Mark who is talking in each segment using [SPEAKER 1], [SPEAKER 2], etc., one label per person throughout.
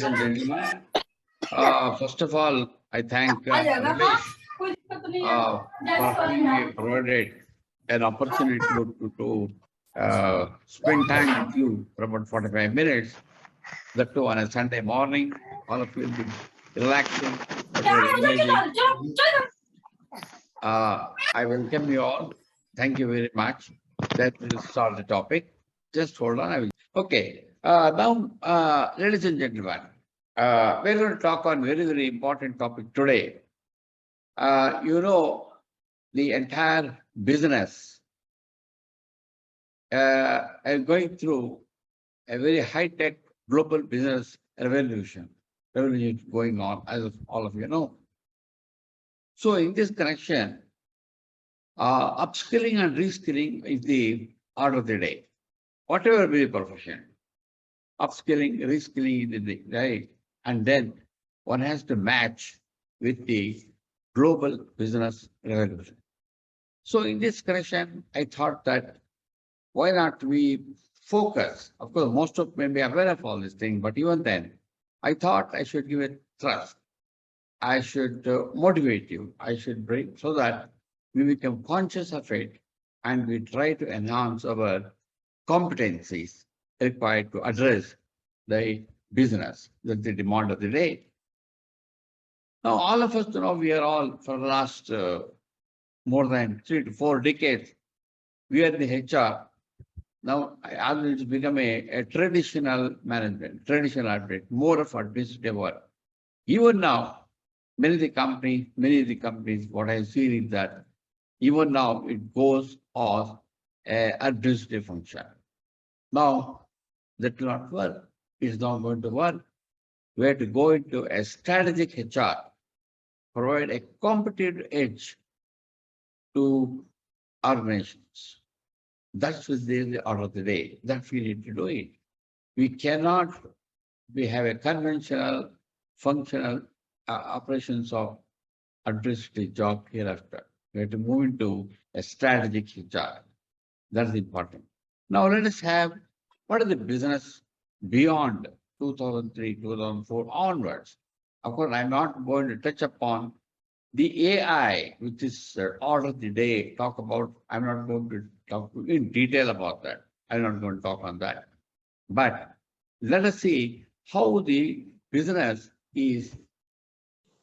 [SPEAKER 1] ladies and gentlemen. First of all, I thank Ramesh for being provided an opportunity to spend time with you for about 45 minutes. That too on a Sunday morning. All of you will be relaxing, very engaging. I welcome you all. Thank you very much. That will start the topic. Just hold on. Okay. Now, ladies and gentlemen, we're going to talk on very important topic today. The entire business is going through a very high-tech global business revolution going on, as all of you know. So in this connection, upskilling and reskilling is the order of the day. Whatever be the profession, upskilling, reskilling is the right, and then one has to match with the global business revolution. So in this connection, I thought that why not we focus? Of course, most of may be aware of all these things, but even then, I thought I should give it thrust. I should motivate you. I should bring so that we become conscious of it and we try to enhance our competencies required to address the business. That's the demand of the day. Now, all of us know we are all for the last more than 3 to 4 decades, we are the HR. Now, it's become a traditional management, traditional admin, more of administrative work. Even now, many of the companies, what I see is that even now it goes as an administrative function. Now, that will not work. It's not going to work. We have to go into a strategic HR, provide a competitive edge to organizations. That's the order of the day. That we need to do it. We cannot have a conventional, functional operations of administrative job hereafter. We have to move into a strategic HR. That's important. Now let us have what is the business beyond 2003, 2004 onwards. Of course, I'm not going to touch upon the AI, which is order of the day. I'm not going to talk in detail about that. I'm not going to talk on that. But let us see how the business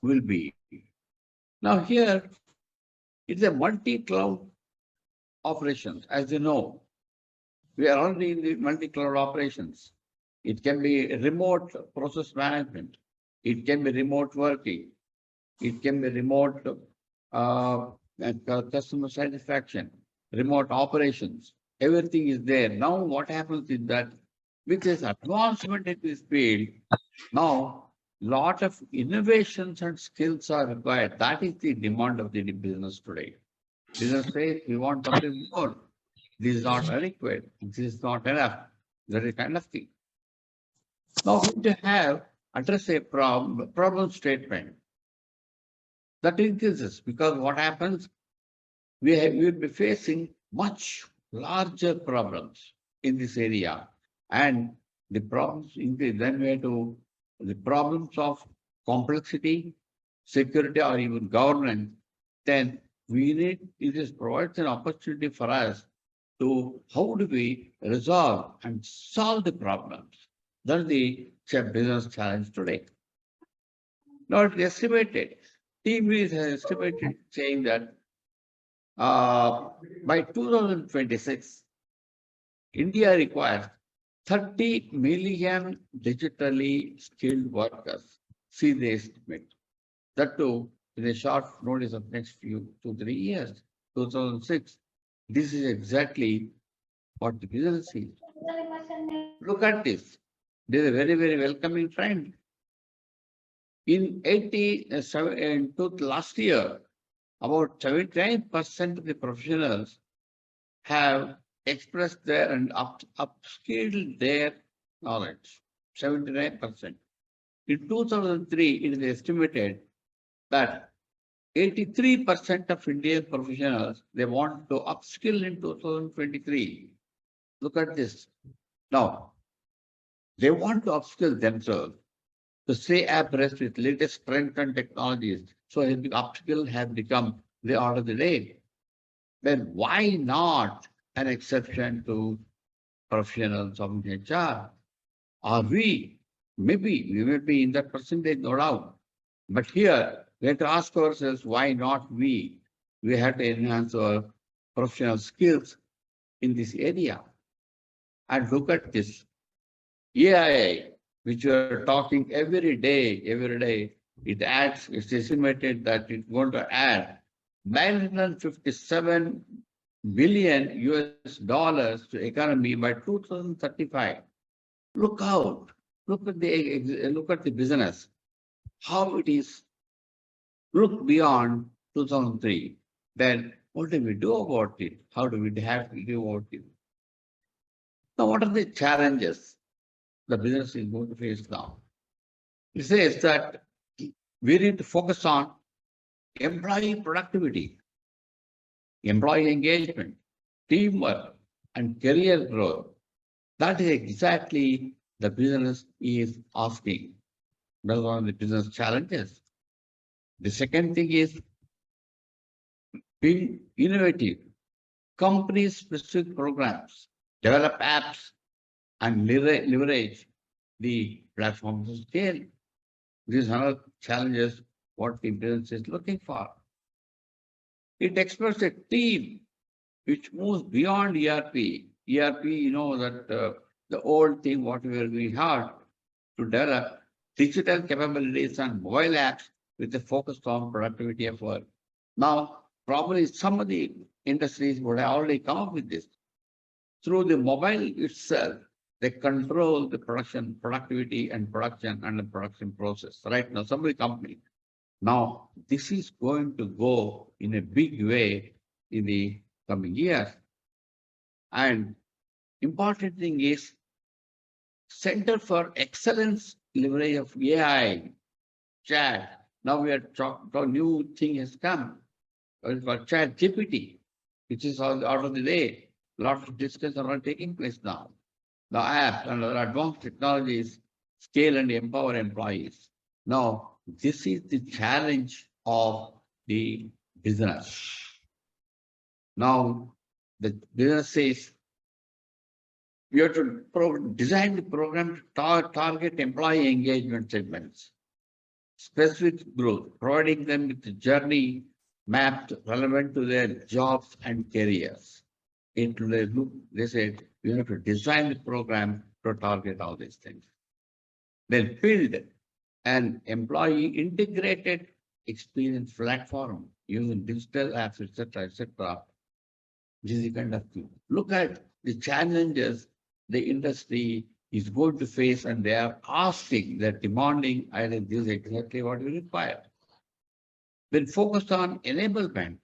[SPEAKER 1] will be. Now here, it's a multi-cloud operations. As you know, we are already in the multi-cloud operations. It can be remote process management. It can be remote working. It can be remote customer satisfaction, remote operations. Everything is there. Now, what happens is that with this advancement in this field, now lot of innovations and skills are required. That is the demand of the business today. Business says we want something more. This is not adequate. This is not enough. That is kind of thing. Now we need to address a problem statement that increases, because what happens, we will be facing much larger problems in this area, and the problems increase. Then we have to the problems of complexity, security, or even governance. Then it provides an opportunity for us to how do we resolve and solve the problems. That's the business challenge today. Now it's estimated. TV has estimated saying that by 2026, India requires 30 million digitally skilled workers. See the estimate. That too, in a short notice of next 2-3 years, 2006. This is exactly what the business is. Look at this. This is a very welcoming trend. In last year, about 79% of the professionals have expressed their and upskilled their knowledge. 79%. In 2003, it is estimated that 83% of Indian professionals, they want to upskill in 2023. Look at this. Now, they want to upskill themselves. to stay abreast with latest trends and technologies. So upskill has become the order of the day. Then why not an exception to professionals of HR? Are we? Maybe we may be in that percentage, no doubt. But here, we have to ask ourselves, why not we? We have to enhance our professional skills in this area. And look at this AI, which we are talking every day, it's estimated that it's going to add 957 billion US dollars to economy by 2035. Look out. Look at the business, how it is. Look beyond 2003. Then what do we do about it? How do we have to do about it? Now, what are the challenges the business is going to face now? It says that we need to focus on employee productivity, employee engagement, teamwork, and career growth. That is exactly the business is asking. That's one of the business challenges. The second thing is being innovative, company specific programs, develop apps, and leverage the platforms to scale. These are challenges what the business is looking for. It expects a team which moves beyond ERP. ERP, you know that the old thing what we had to develop digital capabilities and mobile apps with a focus on productivity of work. Now, probably some of the industries would have already come up with this. Through the mobile itself, they control the productivity and the production process. Right now, some of the companies. Now, this is going to go in a big way in the coming years. And important thing is Center for Excellence leverage of AI, chat. Now we are talking, a new thing has come. It's called chat GPT, which is all out of the day. Lots of discussions are taking place now. The apps and other advanced technologies scale and empower employees. Now, this is the challenge of the business. Now, the business says you have to design the program to target employee engagement segments, specific growth, providing them with a journey mapped relevant to their jobs and careers. They said you have to design the program to target all these things. Then build an employee integrated experience platform using digital apps, etc., etc. This is the kind of thing. Look at the challenges the industry is going to face, and they are asking, they're demanding, I think this is exactly what we require. Then focus on enablement.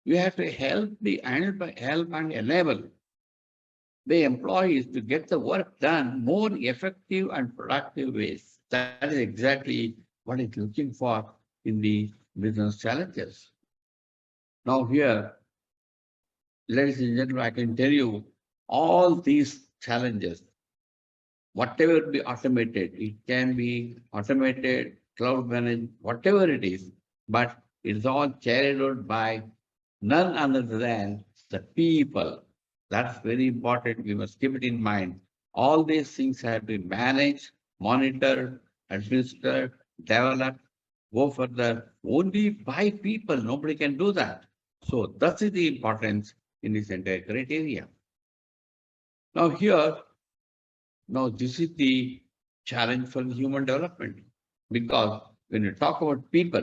[SPEAKER 1] We have to help and enable the employees to get the work done more effective and productive ways. That is exactly what it's looking for in the business challenges. Now here, ladies and gentlemen, I can tell you all these challenges, whatever be automated, it can be automated, cloud managed, whatever it is, but it's all carried out by none other than the people. That's very important. We must keep it in mind. All these things have to be managed, monitored, administered, developed, go further only by people. Nobody can do that. So that is the importance in this entire criteria. Now here, now this is the challenge for human development, because when you talk about people,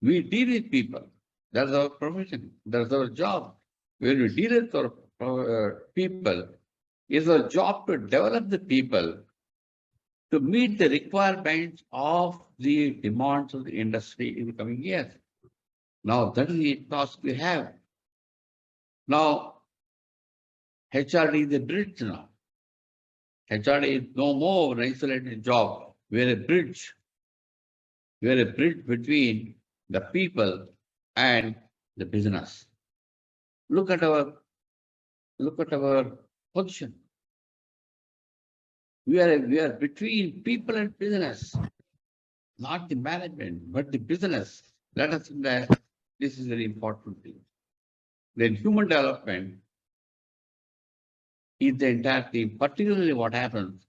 [SPEAKER 1] we deal with people. That's our profession. That's our job. When we deal with our people, it's our job to develop the people to meet the requirements of the demands of the industry in the coming years. Now, that is the task we have. Now, HRD is a bridge now. HRD is no more an isolated job. We're a bridge. We're a bridge between the people and the business. Look at our position. We are between people and business, not the management, but the business. Let us think that this is very important thing. Then human development is the entire thing, particularly what happens,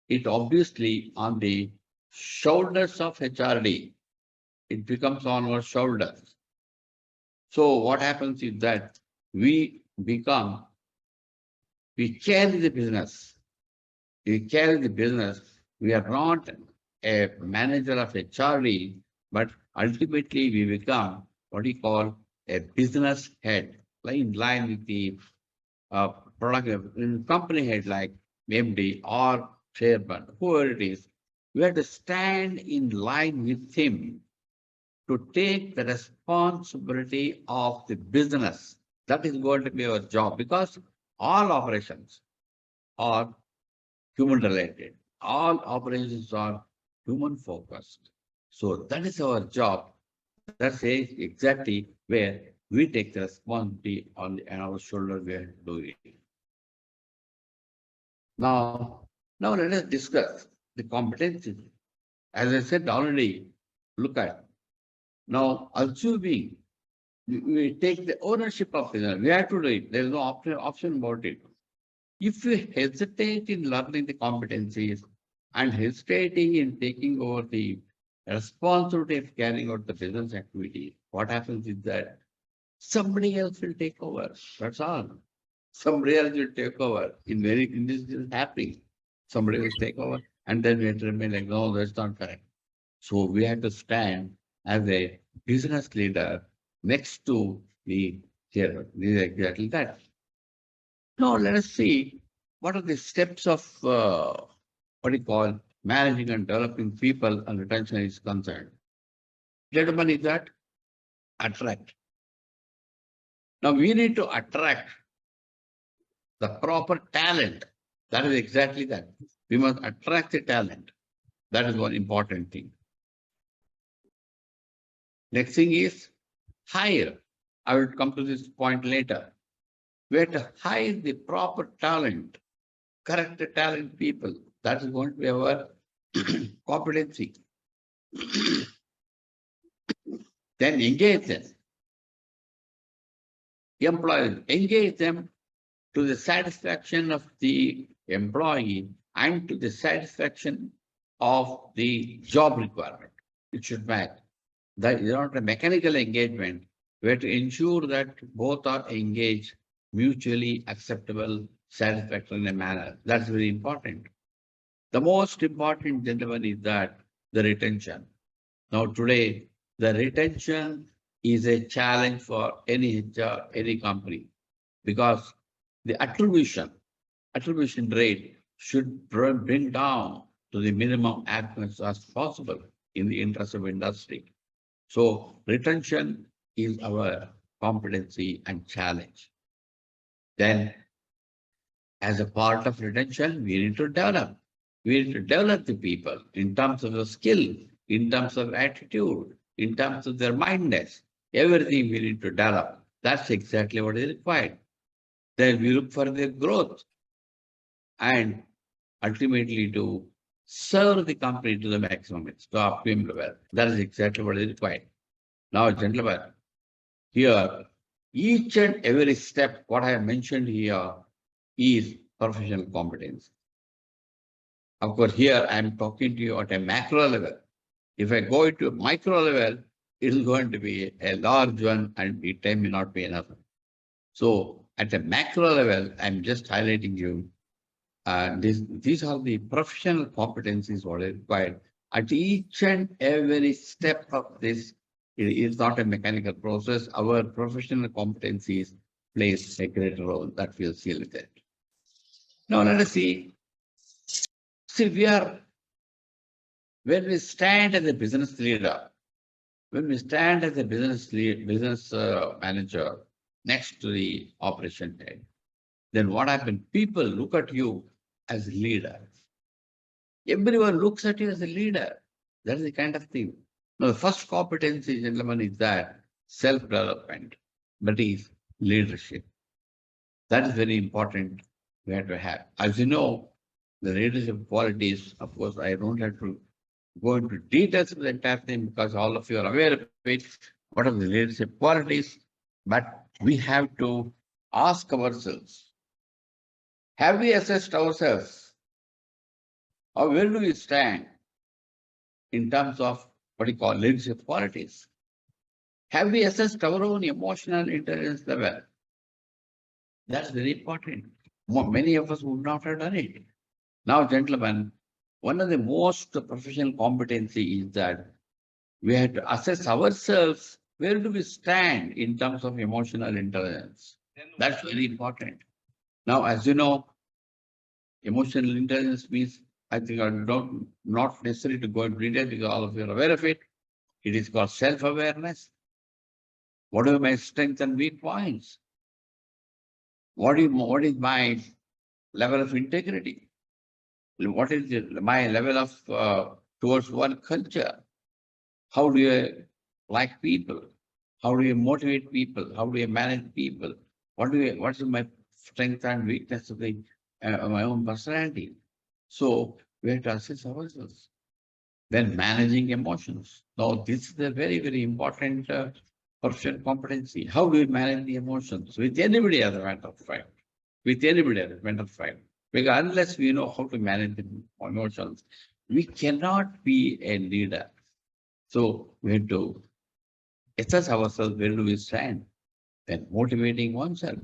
[SPEAKER 1] it obviously on the shoulders of HRD, it becomes on our shoulders. So what happens is that we become, we carry the business. We carry the business. We are not a manager of HRD, but ultimately we become what we call a business head, like in line with the product in company head like MD or chairman, whoever it is. We have to stand in line with him to take the responsibility of the business. That is going to be our job because all operations are human related. All operations are human focused. So that is our job. That's exactly where we take the responsibility on our shoulder. We have to do it. Now let us discuss the competencies. As I said already, look at now assuming we take the ownership of it. We have to do it. There is no option about it. If you hesitate in learning the competencies and hesitating in taking over the responsibility of carrying out the business activity, what happens is that somebody else will take over. That's all. Somebody else will take over. In this is happening. Somebody will take over, and then we have to remain like, no, that's not correct. So we have to stand as a business leader next to the chairman. This is exactly that. Now let us see what are the steps of what you call managing and developing people and retention is concerned. Gentlemen, is that attract. Now we need to attract the proper talent. That is exactly that. We must attract the talent. That is one important thing. Next thing is hire. I will come to this point later. We have to hire the proper talent, correct the talent people. That is going to be our competency. Then engage them. Employees, engage them to the satisfaction of the employee and to the satisfaction of the job requirement. It should match. That is not a mechanical engagement. We have to ensure that both are engaged, mutually acceptable, satisfactory in a manner. That's very important. The most important, gentlemen, is that the retention. Now, today, the retention is a challenge for any HR, any company, because the attribution rate should bring down to the minimum as possible in the interest of industry. So retention is our competency and challenge. Then, as a part of retention, we need to develop. We need to develop the people in terms of the skill, in terms of attitude, in terms of their mindness. Everything we need to develop. That's exactly what is required. Then we look for their growth and ultimately to serve the company to the maximum, to optimum level. That is exactly what is required. Now, gentlemen, here, each and every step, what I have mentioned here is professional competence. Of course, here I am talking to you at a macro level. If I go into a micro level, it is going to be a large one and the time may not be enough. So at a macro level, I'm just highlighting you. These are the professional competencies what are required. At each and every step of this, it is not a mechanical process. Our professional competencies plays a great role that we'll see with it. Now let us see. See, when we stand as a business leader, when we stand as a business manager next to the operation head, then what happens? People look at you as a leader. Everyone looks at you as a leader. That is the kind of thing. Now, the first competency, gentlemen, is that self-development, that is leadership. That is very important we have to have. As you know, The leadership qualities, of course, I don't have to go into details of the entire thing because all of you are aware of it. What are the leadership qualities? But we have to ask ourselves, have we assessed ourselves? Or where do we stand in terms of what you call leadership qualities? Have we assessed our own emotional intelligence level? That's very important. Many of us would not have done it. Now, gentlemen, one of the most professional competency is that we have to assess ourselves. Where do we stand in terms of emotional intelligence? That's very important. Now, as you know, emotional intelligence means, I think I don't not necessary to go into detail because all of you are aware of it. It is called self-awareness. What are my strengths and weak points? What is my level of integrity? What is my level of towards work culture? How do you like people? How do you motivate people? How do you manage people? What is my strength and weakness of my own personality? So we have to assess ourselves. Then managing emotions. Now this is a very, very important professional competency. How do we manage the emotions with anybody as a matter of fact? With anybody as a matter of fact. Because unless we know how to manage the emotions, we cannot be a leader. So we have to assess ourselves, where do we stand? Then motivating oneself.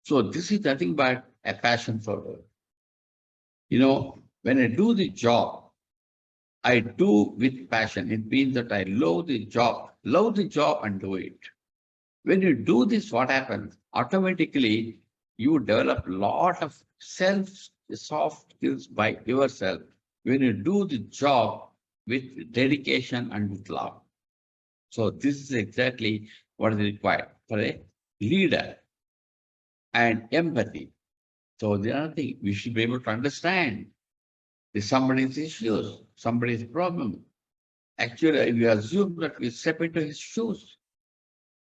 [SPEAKER 1] So this is nothing but a passion for work. When I do the job, I do with passion. It means that I love the job and do it. When you do this, what happens? Automatically, you develop a lot of soft skills by yourself when you do the job with dedication and with love. So this is exactly what is required for a leader and empathy. So the other thing, we should be able to understand somebody's issues, somebody's problem. Actually, we assume that we step into his shoes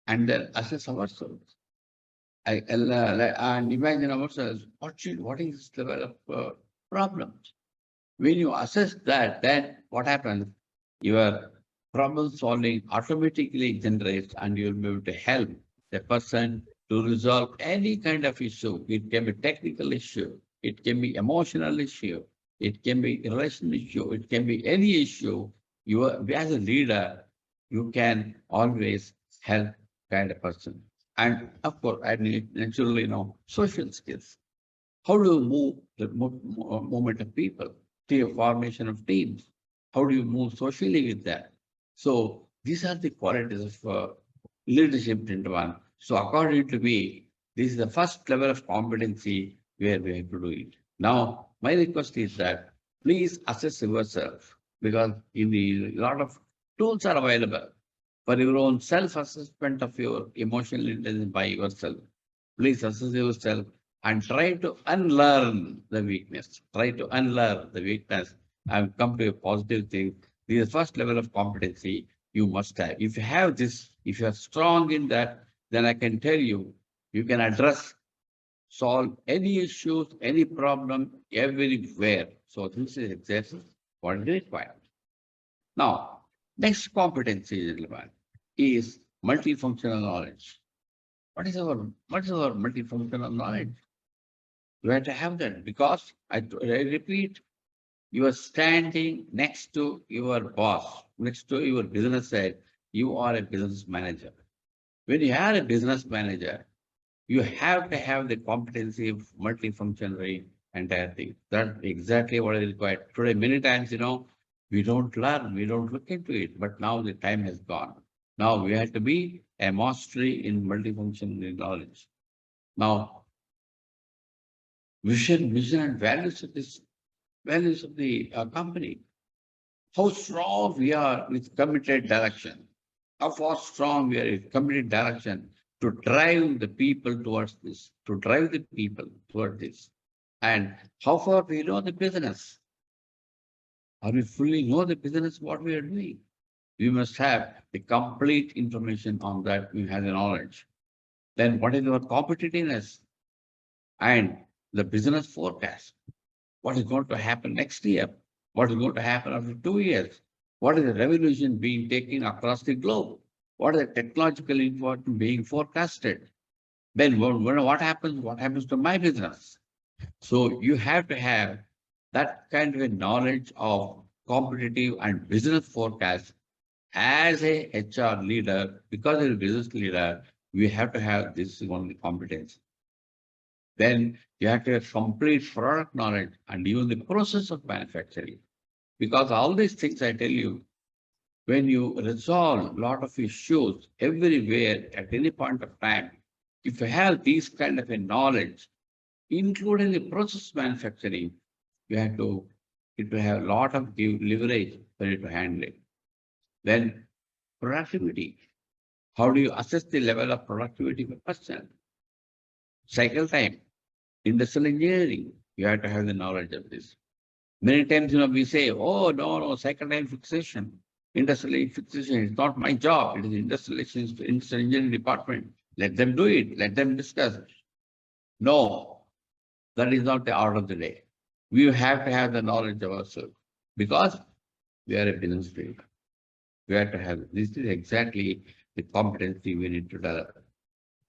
[SPEAKER 1] and then assess ourselves. And imagine ourselves, what is the level of problems? When you assess that, then what happens? Your problem solving automatically generates and you'll be able to help the person to resolve any kind of issue. It can be technical issue, it can be emotional issue, it can be relational issue, it can be any issue. As a leader, you can always help kind of person. And of course, I need naturally social skills. How do you move the movement of people, the formation of teams? How do you move socially with that? So these are the qualities of leadership in one. So according to me, this is the first level of competency where we have to do it. Now, my request is that please assess yourself because in the lot of tools are available for your own self-assessment of your emotional intelligence by yourself. Please assess yourself and try to unlearn the weakness. Try to unlearn the weakness and come to a positive thing. This is the first level of competency you must have. If you have this, if you are strong in that, then I can tell you, you can address, solve any issues, any problem everywhere. So this is exactly what is required. Now, next competency, gentlemen, is multifunctional knowledge. What is our multifunctional knowledge? You have to have that because I repeat, you are standing next to your boss, next to your business head. You are a business manager. When you are a business manager, you have to have the competency of multifunctional entire thing. That's exactly what is required. Today, many times, we don't learn, we don't look into it, but now the time has gone. Now we have to be a mastery in multifunctional knowledge. Now, vision and values of the company. How strong we are with committed direction. How far strong we are with committed direction to drive the people towards this, to drive the people toward this. And how far we know the business. Are we fully know the business what we are doing? We must have the complete information on that. We have the knowledge. Then what is our competitiveness and the business forecast? what is going to happen next year, what is going to happen after 2 years, what is the revolution being taken across the globe, what is the technological information being forecasted. Then what happens? What happens to my business? So you have to have that kind of a knowledge of competitive and business forecast as a HR leader. Because as a business leader, we have to have this one competence. Then you have to have complete product knowledge and even the process of manufacturing. Because all these things I tell you, when you resolve a lot of issues everywhere at any point of time, if you have these kind of a knowledge, including the process manufacturing, you have to, it will have a lot of leverage for you to handle it. Then productivity. How do you assess the level of productivity of a person? Cycle time, industrial engineering. You have to have the knowledge of this. Many times, we say, oh, no, cycle time fixation. Industrial fixation is not my job. It is industrial engineering department. Let them do it. Let them discuss it. No, that is not the order of the day. We have to have the knowledge of ourselves because we are a business leader. We have to have this is exactly the competency we need to develop.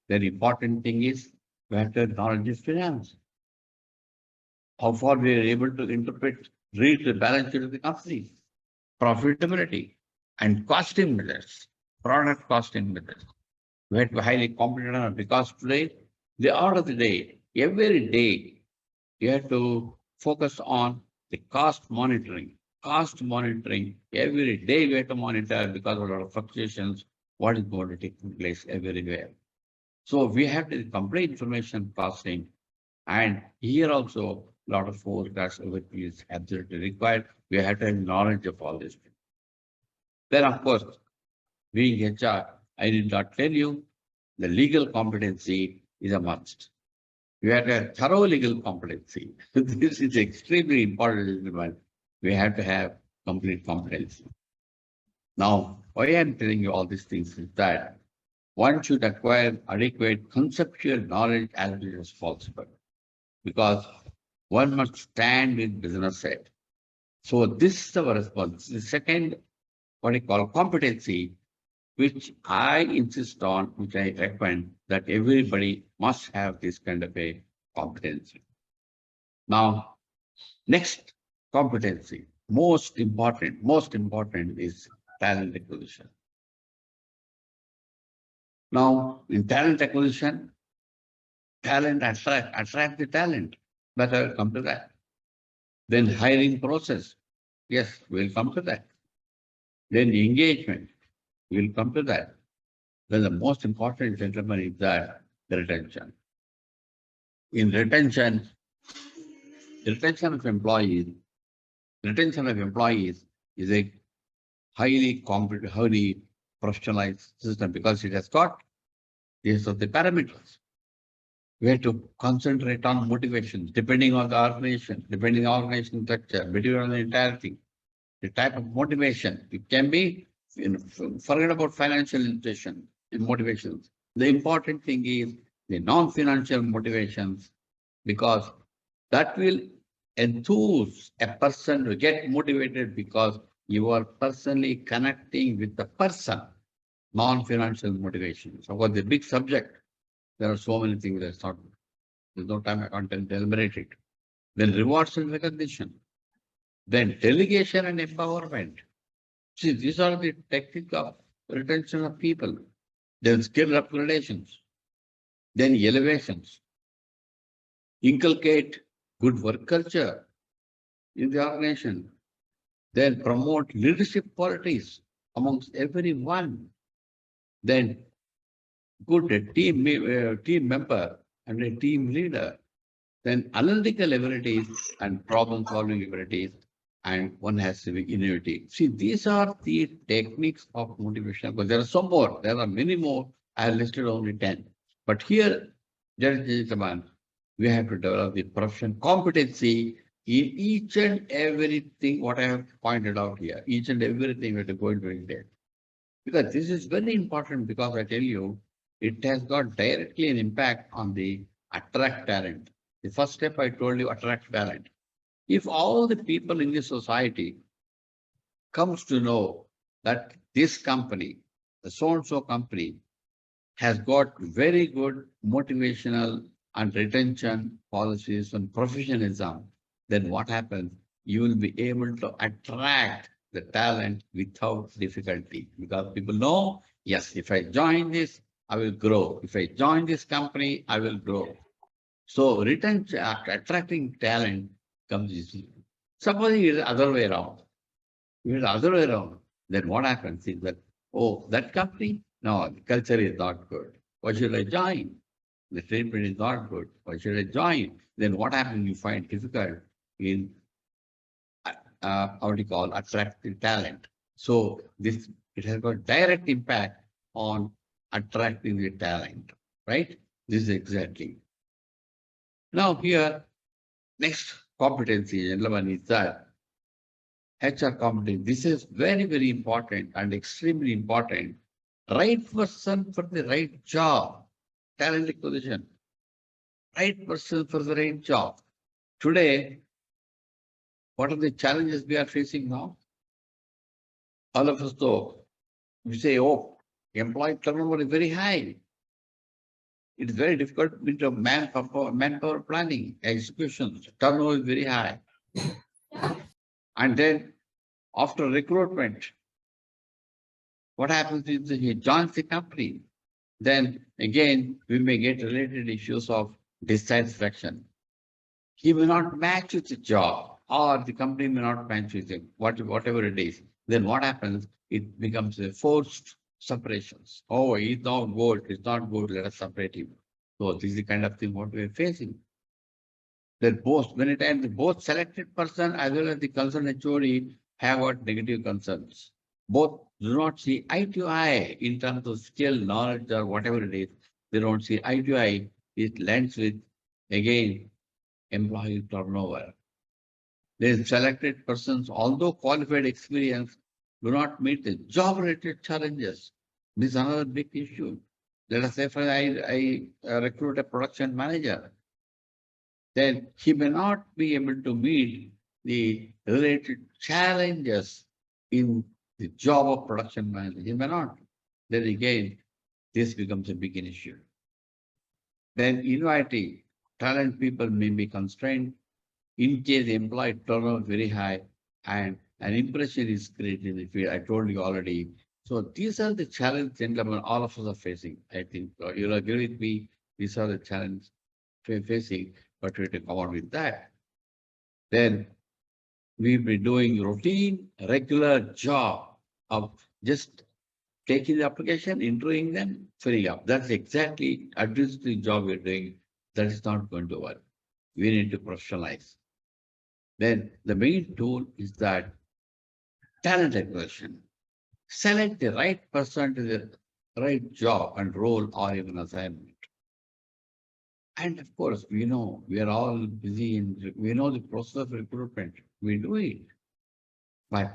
[SPEAKER 1] The important thing is we have to have knowledge of finance. How far we are able to read the balance sheet of the company, profitability, and costing measures, product costing measures. We have to be highly competent on it because today, the order of the day, every day, you have to focus on the cost monitoring. Cost monitoring, every day we have to monitor because of a lot of fluctuations, what is going to take place everywhere. So we have the complete information costing. And here also, a lot of forecast is absolutely required. We have to have knowledge of all this. Then, of course, being HR, I did not tell you, the legal competency is a must. We have a thorough legal competency. This is extremely important. We have to have complete competency. Now, why I'm telling you all these things is that one should acquire adequate conceptual knowledge as much as possible because one must stand with business head. So this is our response. The second, what I call competency, which I insist on, which I recommend that everybody must have this kind of a competency. Now, next competency, most important is talent acquisition. Now, in talent acquisition, attract the talent, but I will come to that. Then hiring process, yes, we'll come to that. Then the engagement, we'll come to that. Then the most important, gentlemen, is that the retention. In retention of employees is a highly competent, highly professionalized system because it has got these are the parameters. We have to concentrate on motivations depending on the organization, depending on organization structure, depending on the entire thing. The type of motivation, it can be, forget about financial motivations. The important thing is the non-financial motivations because that will enthuse a person to get motivated because you are personally connecting with the person, non-financial motivations. So, what the big subject, there are so many things there's no time, I can't deliberate it. Then rewards and recognition. Then delegation and empowerment. See, these are the techniques of retention of people. Then skill upgradations. Then elevations. Inculcate good work culture in the organization. Then promote leadership qualities amongst everyone. Then good team member and a team leader. Then analytical abilities and problem solving abilities. And one has to be innovative. See, these are the techniques of motivation, but there are some more. There are many more. I have listed only 10. But here, gentlemen, we have to develop the profession competency in each and everything what I have pointed out here. Each and everything we have to go into there. Because this is very important because I tell you, it has got directly an impact on the attract talent. The first step I told you, attract talent. If all the people in the society comes to know that this company, the so-and-so company, has got very good motivational and retention policies and professionalism, then what happens? You will be able to attract the talent without difficulty because people know, yes, if I join this, I will grow. If I join this company, I will grow. So retention, attracting talent comes easy. Supposing it is the other way around. If it is the other way around, then what happens is that, oh, that company, no, the culture is not good. Why should I join? The treatment is not good. Why should I join? Then what happens? You find difficult in what do you call attracting talent. So this it has got direct impact on attracting the talent, right? This is exactly. Now here, next competency, gentlemen, is that HR competency. This is very, very important and extremely important. Right person for the right job, talent acquisition. Right person for the right job. Today, what are the challenges we are facing now? All of us know, we say, oh, employee turnover is very high. It is very difficult with the manpower planning, execution, turnover is very high. And then after recruitment, what happens is that he joins the company. Then again, we may get related issues of dissatisfaction. He may not match with the job, or the company may not match with him, whatever it is. Then what happens? It becomes a forced separations. Oh, he's not good, he's not good, let us separate him. So this is the kind of thing what we're facing. That both, many times, the both selected person as well as the concerned HOD have got negative concerns. Both do not see eye to eye in terms of skill, knowledge, or whatever it is. They don't see eye to eye. It lands with, again, employee turnover. The selected persons, although qualified experience, do not meet the job-related challenges. This is another big issue. Let us say, for I recruit a production manager, then he may not be able to meet the related challenges in the job of production manager. He may not. Then again, this becomes a big issue. Then inviting talent people may be constrained in case the employee turnover very high and an impression is created in the field. I told you already. So these are the challenges, gentlemen, all of us are facing. I think you'll agree with me. These are the challenges we're facing, but we have to come out with that. Then we'll be doing routine, regular job of just taking the application, interviewing them, filling up. That's exactly administrative job we're doing. That is not going to work. We need to professionalize. Then the main tool is that talent acquisition. Select the right person to the right job and role or even assignment. And of course, we know we are all busy in, we know the process of recruitment. We do it. But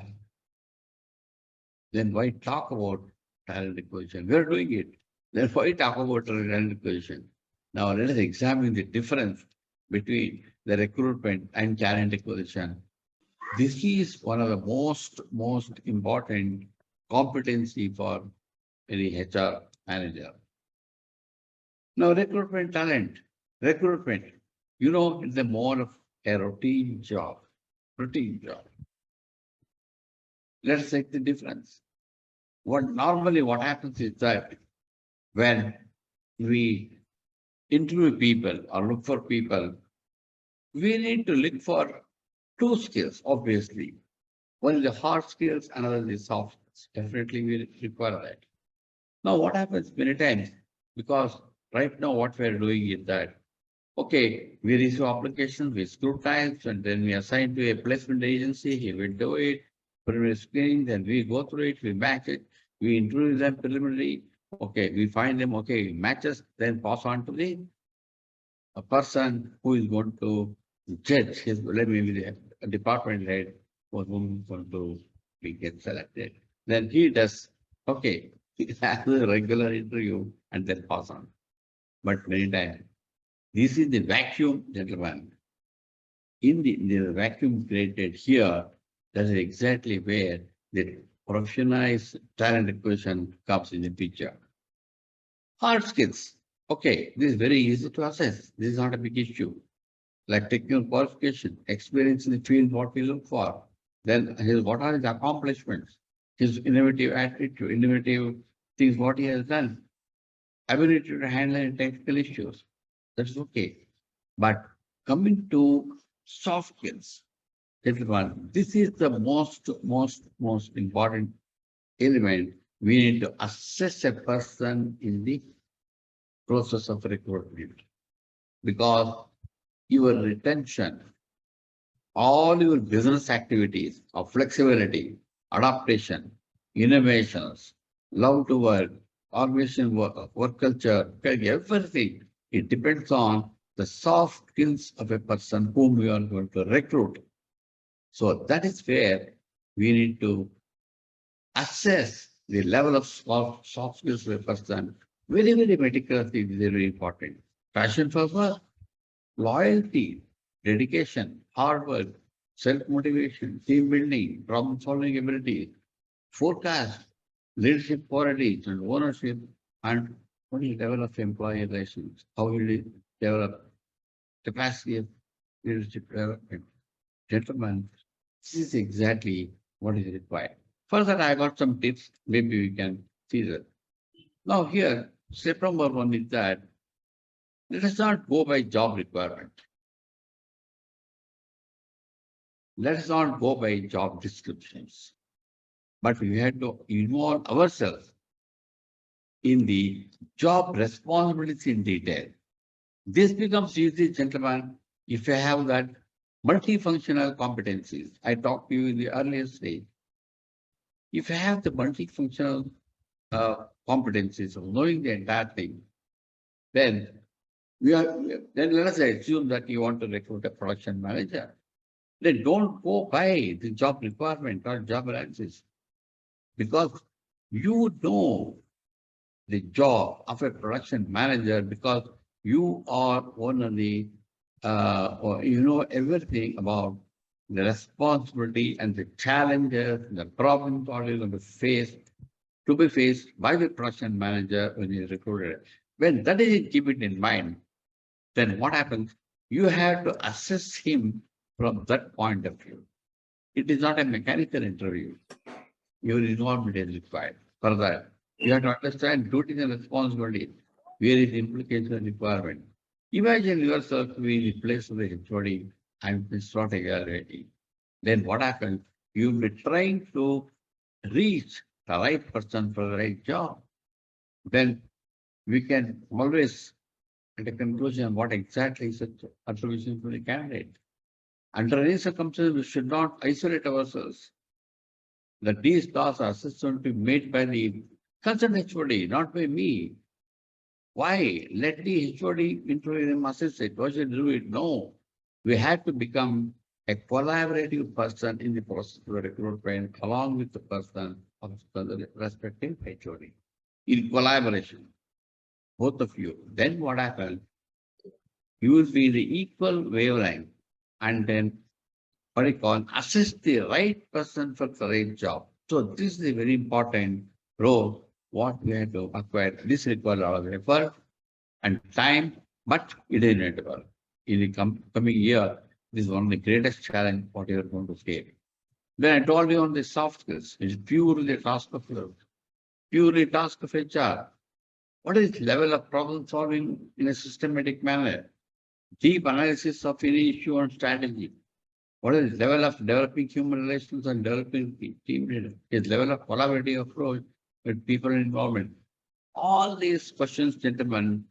[SPEAKER 1] then why talk about talent acquisition? We are doing it. Then why talk about talent acquisition? Now let us examine the difference between the recruitment and talent acquisition. This is one of the most important competency for any HR manager. Now, recruitment, it's a more of a routine job. Let's take the difference. What happens is that when we interview people or look for people, we need to look for two skills, obviously. One is the hard skills, another is the soft skills. Definitely, we require that. Now, what happens many times? Because right now, what we're doing is that, okay, we receive applications, we scrutinize, and then we assign to a placement agency, he will do it, preliminary screening, then we go through it, we match it, we interview them preliminary, okay, we find them, okay, matches, then pass on to the a person who is going to judge his, let me be the department head for whom is going to be get selected. Then he does, okay, he has a regular interview and then pass on. But many times, this is the vacuum, gentlemen. in the vacuum created here, that is exactly where the professionalized talent acquisition comes in the picture. Hard skills. Okay, this is very easy to assess. This is not a big issue. Like technical qualification, experience in the field, what we look for. Then what are his accomplishments? His innovative attitude, innovative things, what he has done. Ability to handle technical issues. That's okay. But coming to soft skills, gentlemen, this is the most important element. We need to assess a person in the process of recruitment because your retention, all your business activities of flexibility, adaptation, innovations, love to work, organization work culture, everything, it depends on the soft skills of a person whom we are going to recruit. So that is where we need to assess the level of soft skills of a person. Very, very meticulously, is very important. Passion for work, loyalty, dedication, hard work, self-motivation, team building, problem-solving ability, forecast, leadership qualities and ownership, and what is the level of employee relations? How will you develop capacity of leadership development? Gentlemen, this is exactly what is required. Further, I got some tips. Maybe we can see that. Now here, step number one is that let us not go by job requirement. Let us not go by job descriptions, but we have to involve ourselves in the job responsibilities in detail. This becomes easy, gentlemen, if you have that multifunctional competencies. I talked to you in the earlier stage. If you have the multifunctional competencies of knowing the entire thing, then then let us assume that you want to recruit a production manager. Then don't go by the job requirement or job analysis because you know the job of a production manager because you are one of the or you know everything about the responsibility and the challenges, the problems are going to be faced by the production manager when he is recruited. When that is keep it in mind, then what happens? You have to assess him from that point of view. It is not a mechanical interview. Your involvement is required. For that, you have to understand duties and responsibilities. Where is implication requirement? Imagine yourself being replaced with the HOD and it's not evaluating. Then what happens? You'll be trying to reach the right person for the right job. Then we can always at a conclusion what exactly is the attribution to the candidate. Under any circumstances, we should not isolate ourselves. That these tasks are assessment to be made by the concerned HOD, not by me. Why? Let the HOD interview them assess it. Why should do it? No. We have to become a collaborative person in the process of recruitment along with the person of the respective HOD. In collaboration, both of you. Then what happens? You will be the equal wavelength and then what you call assess the right person for the right job. So this is a very important role what we have to acquire. This requires a lot of effort and time, but it is inevitable. In the coming year, this is one of the greatest challenge what you are going to face. Then I told you on the soft skills, it's purely task of purely task of HR. What is level of problem solving in a systematic manner? Deep analysis of any issue and strategy. What is level of developing human relations and developing team leader? Is level of collaborative approach with people involvement? All these questions, gentlemen,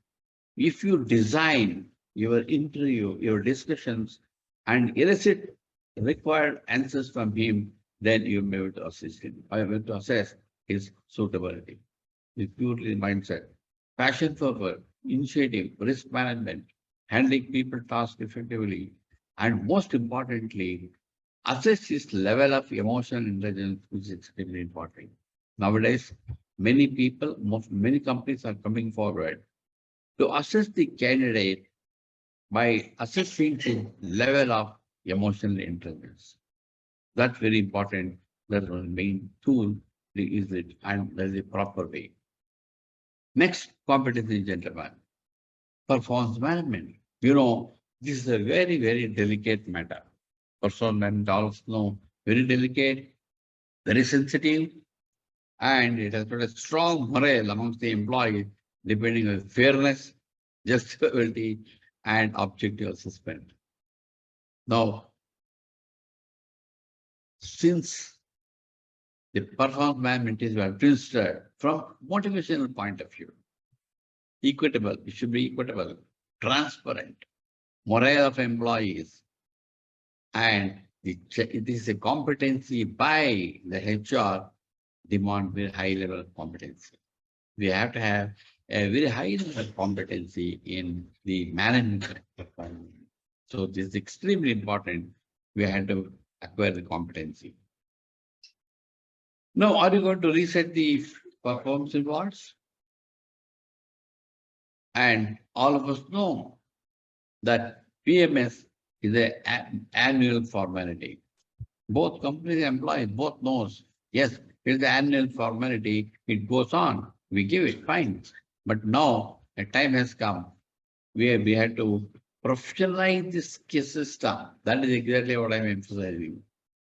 [SPEAKER 1] if you design your interview, your discussions, and elicit required answers from him, then you may be able to assist him. I am able to assess his suitability. It's purely mindset. Passion for work, initiative, risk management, handling people tasks effectively, and most importantly, assess his level of emotional intelligence, which is extremely important. Nowadays, many people, many companies are coming forward to assess the candidate by assessing his level of emotional intelligence. That's very important. That's one main tool to use it, and that's the proper way. Next competency, gentlemen, performance management. This is a very, very delicate matter. Performance management also know very delicate, very sensitive, and it has got a strong morale amongst the employees, depending on fairness, justifiability, and objective assessment. Now, since the performance management is administered from motivational point of view, equitable, it should be equitable, transparent, morale of employees, and it is a competency by the HR demand very high level of competency. We have to have a very high level of competency in the management performance. So this is extremely important. We have to acquire the competency. Now, are you going to reset the performance rewards? And all of us know that PMS is an annual formality. Both companies and employees both knows, yes, it's the annual formality, it goes on. We give it, fine. But now a time has come where we have to professionalize this system. That is exactly what I'm emphasizing.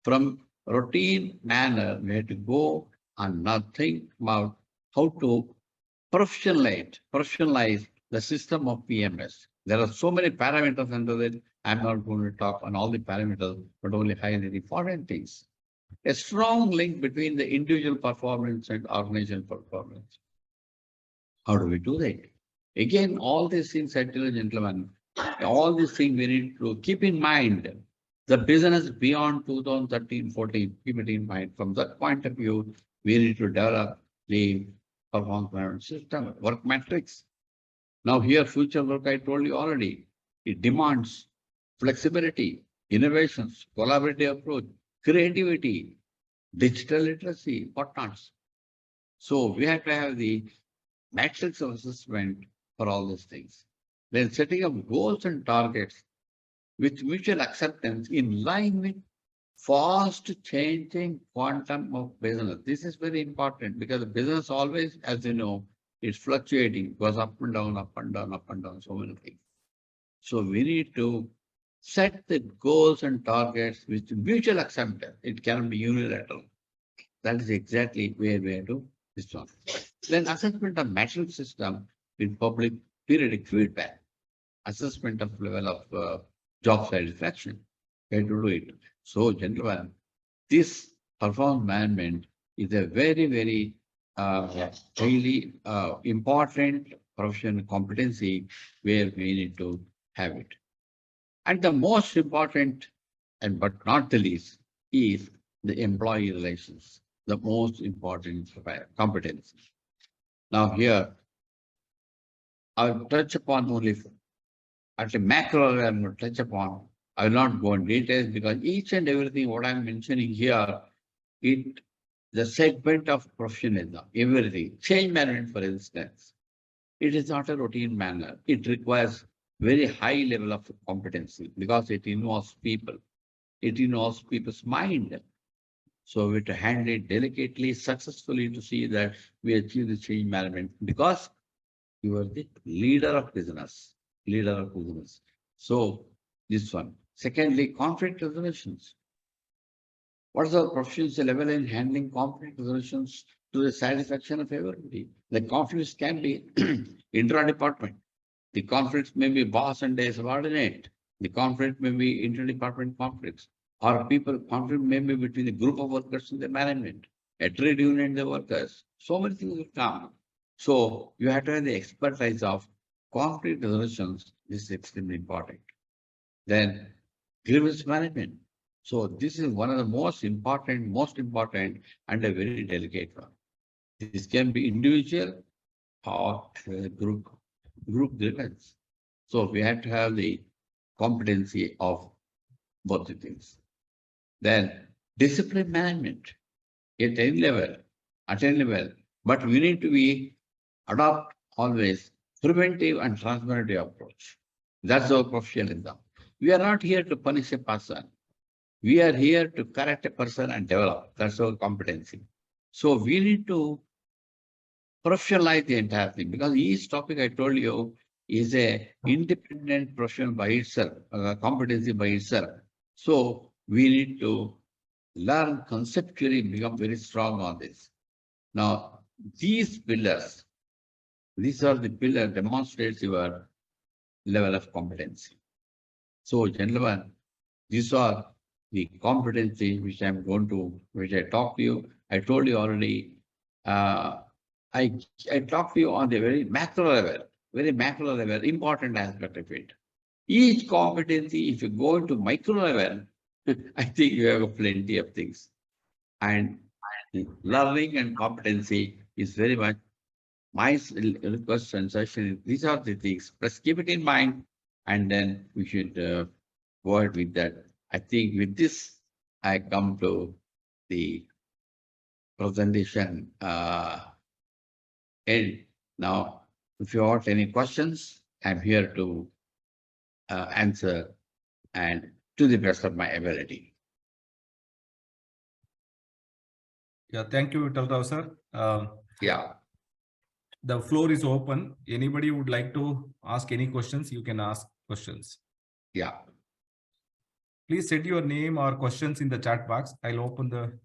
[SPEAKER 1] From routine manner, we have to go and now think about how to professionalize the system of PMS. There are so many parameters under it. I'm not going to talk on all the parameters, but only highlight the important things. A strong link between the individual performance and organizational performance. How do we do that? Again, all these things, gentlemen, all these things we need to keep in mind. The business beyond 2013-14, keep it in mind. From that point of view, we need to develop the performance management system, work metrics. Now here, future work, I told you already, it demands flexibility, innovations, collaborative approach, creativity, digital literacy, whatnots. So we have to have the matrix of assessment for all these things. Then setting up goals and targets with mutual acceptance in line with fast changing quantum of business. This is very important because the business always, as you know, is fluctuating, goes up and down, up and down, up and down, so many things. So we need to set the goals and targets with mutual acceptance. It cannot be unilateral. That is exactly where we have to this one. Then assessment of matrix system with public periodic feedback, assessment of level of job satisfaction. We have to do it. So, gentlemen, this performance management is a very, very highly important professional competency where we need to have it. And the most important, and but not the least, is the employee relations, the most important competence. Now here, I'll touch upon only at a macro level, I'm going to touch upon. I will not go in details because each and everything what I'm mentioning here, the segment of professionalism, everything, change management, for instance, it is not a routine manner. It requires very high level of competency because it involves people. It involves people's mind. So we have to handle it delicately, successfully to see that we achieve the change management because you are the leader of business, leader of business. So this one. Secondly, conflict resolutions. What is the proficiency level in handling conflict resolutions to the satisfaction of everybody? The conflicts can be intra-department. The conflicts may be boss and their subordinate. The conflict may be inter-department conflicts. Or people conflict may be between the group of workers and the management, a trade union and the workers. So many things will come. So you have to have the expertise of conflict resolutions. This is extremely important. Then grievance management. So this is one of the most important, and a very delicate one. This can be individual or group grievance. So we have to have the competency of both the things. Then discipline management at any level, but we need to adopt always preventive and transformative approach. That's our professionalism. We are not here to punish a person. We are here to correct a person and develop. That's our competency. So we need to professionalize the entire thing because each topic I told you is a independent profession by itself, competency by itself. So we need to learn conceptually, become very strong on this. Now, these pillars, these are the pillars demonstrates your level of competency. So, gentlemen, these are the competency which I'm going to, which I talked to you. I told you already. Uh, I talked to you on the very macro level, important aspect of it. Each competency, if you go into micro level, I think you have plenty of things. And learning and competency is very much my request and suggestion. These are the things. Let's keep it in mind, and then we should go ahead with that. I think with this, I come to the presentation end. Now, if you have any questions, I'm here to answer and to the best of my ability.
[SPEAKER 2] Yeah, thank you, Talrao sir.
[SPEAKER 1] Yeah.
[SPEAKER 2] The floor is open. Anybody would like to ask any questions, you can ask questions.
[SPEAKER 1] Yeah.
[SPEAKER 2] Please set your name or questions in the chat box. I'll open the.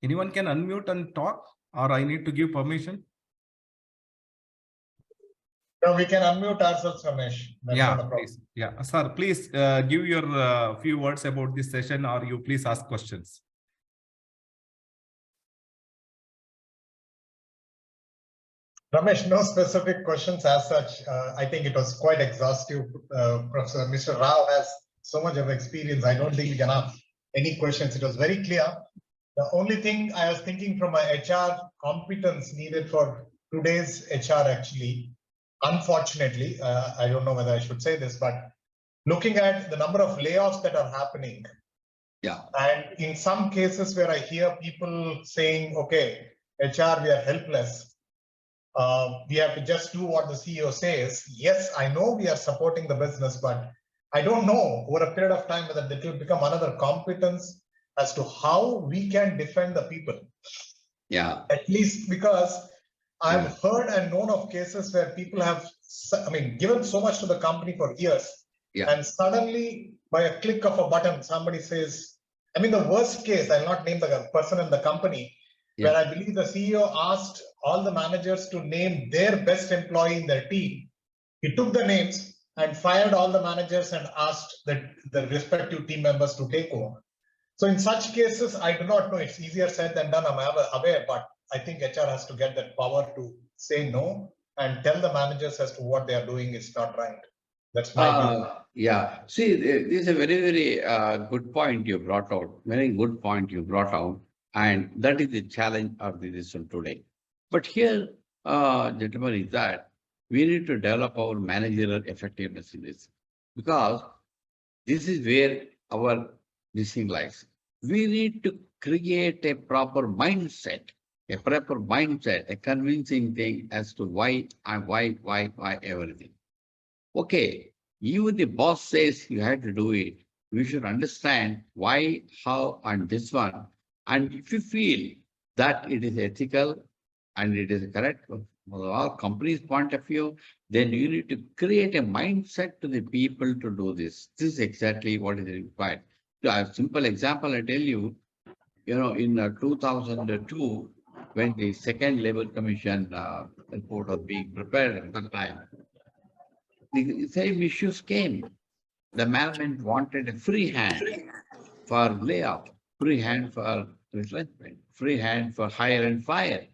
[SPEAKER 2] Anyone can unmute and talk, or I need to give permission?
[SPEAKER 3] No, we can unmute ourselves, Ramesh. That's
[SPEAKER 2] Yeah,
[SPEAKER 3] not a problem.
[SPEAKER 2] please. Yeah, sir, please give your few words about this session, or you please ask questions.
[SPEAKER 3] Ramesh, no specific questions as such. I think it was quite exhaustive. Professor Mr. Rao has so much of experience. I don't think we can ask any questions. It was very clear. The only thing I was thinking from my HR competence needed for today's HR actually, unfortunately, I don't know whether I should say this, but looking at the number of layoffs that are happening.
[SPEAKER 1] Yeah.
[SPEAKER 3] And in some cases where I hear people saying, okay, HR, we are helpless. We have to just do what the CEO says. Yes, I know we are supporting the business, but I don't know over a period of time whether it will become another competence as to how we can defend the people.
[SPEAKER 1] Yeah.
[SPEAKER 3] At least because I've heard and known of cases where people have, given so much to the company for years.
[SPEAKER 1] Yeah.
[SPEAKER 3] And suddenly, by a click of a button, somebody says, the worst case, I'll not name the person in the company, where I believe the CEO asked all the managers to name their best employee in their team. He took the names and fired all the managers and asked the respective team members to take over. So in such cases, I do not know. It's easier said than done. I'm aware, but I think HR has to get that power to say no and tell the managers as to what they are doing is not right. That's my view.
[SPEAKER 1] Yeah. See, this is a very, very good point you brought out. Very good point you brought out. And that is the challenge of the system today. But here, gentlemen, is that we need to develop our managerial effectiveness in this because this is where our missing lies. We need to create a proper mindset, a convincing thing as to why everything. Okay, even the boss says you have to do it. We should understand why, how, and this one. And if you feel that it is ethical and it is correct from our company's point of view, then you need to create a mindset to the people to do this. This is exactly what is required. So a simple example I tell you, in 2002, when the second Labour Commission report was being prepared at that time, the same issues came. The management wanted a free hand for layoff, free hand for retrenchment, free hand for hire and fire.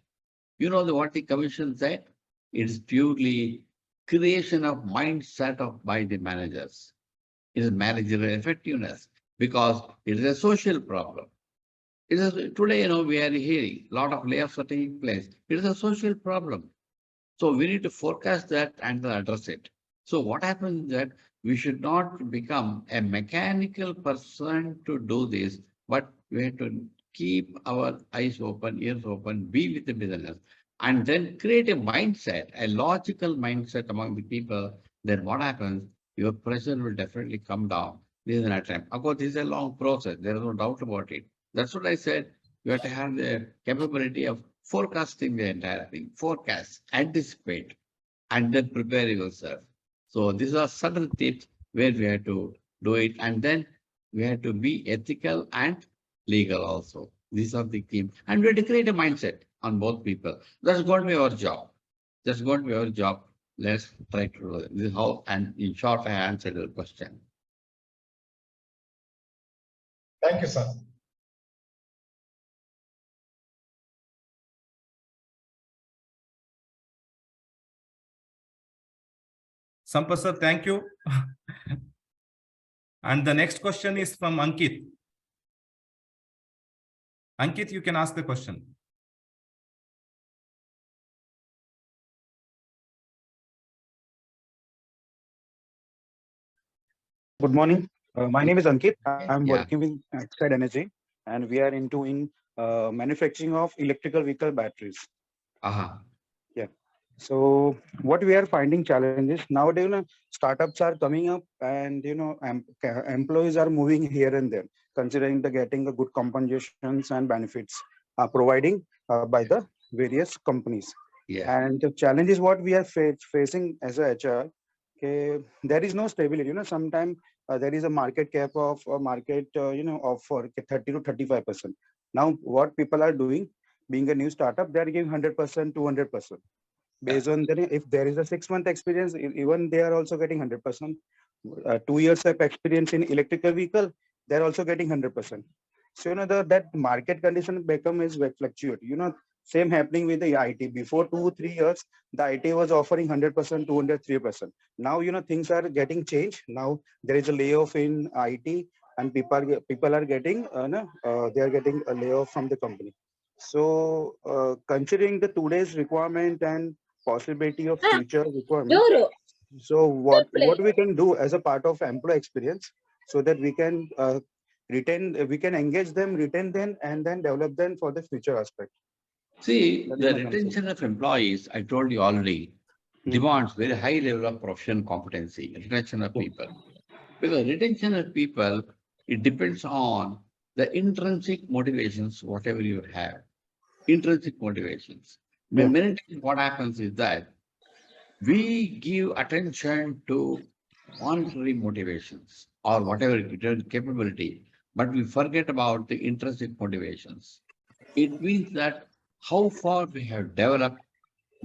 [SPEAKER 1] You know what the commission said? It is purely creation of mindset by the managers. It is managerial effectiveness because it is a social problem. It is today, we are hearing a lot of layoffs are taking place. It is a social problem. So we need to forecast that and address it. So what happens is that we should not become a mechanical person to do this, but we have to keep our eyes open, ears open, be with the business. and then create a mindset, a logical mindset among the people, then what happens? Your pressure will definitely come down. This is an attempt. Of course, this is a long process. There is no doubt about it. That's what I said. You have to have the capability of forecasting the entire thing, forecast, anticipate, and then prepare yourself. So these are certain tips where we have to do it. And then we have to be ethical and legal also. These are the themes. And we have to create a mindset on both people. That's going to be our job. That's going to be our job. Let's try to do it. This is how, and in short, I answered your question.
[SPEAKER 3] Thank you, sir.
[SPEAKER 2] Sampath sir, thank you. And the next question is from Ankit. Ankit, you can ask the question.
[SPEAKER 4] Good morning. My name is Ankit. I'm
[SPEAKER 1] Yeah.
[SPEAKER 4] working with Exide Energy, and we are into manufacturing of electrical vehicle batteries.
[SPEAKER 1] Uh-huh.
[SPEAKER 4] So what we are finding challenges nowadays, startups are coming up, and employees are moving here and there, considering the getting a good compensations and benefits providing by the various companies.
[SPEAKER 1] Yeah.
[SPEAKER 4] And the challenge is what we are facing as a HR. Okay, there is no stability. Sometimes there is a market cap of market, of for 30 to 35%. Now, what people are doing, being a new startup, they are giving 100%, 200%. Based on if there is a 6-month experience, even they are also getting 100%. 2 years of experience in electrical vehicle, they're also getting 100%. So that market condition become is fluctuate. Same happening with the IT. Before 2-3 years, the IT was offering 100%, 200, 3%. Now things are getting changed. Now there is a layoff in IT, and people are getting they are getting a layoff from the company. So considering the today's requirement and possibility of future requirement, so what we can do as a part of employee experience, so that we can we can engage them, retain them, and then develop them for the future aspect.
[SPEAKER 1] See,
[SPEAKER 4] That is
[SPEAKER 1] the
[SPEAKER 4] my concern.
[SPEAKER 1] retention of employees, I told you already, demands very high level of professional competency, retention of people. Because retention of people, it depends on the intrinsic motivations, whatever you have. Intrinsic motivations.
[SPEAKER 4] Yeah.
[SPEAKER 1] Many times what happens is that we give attention to monetary motivations or whatever capability, but we forget about the intrinsic motivations. It means that how far we have developed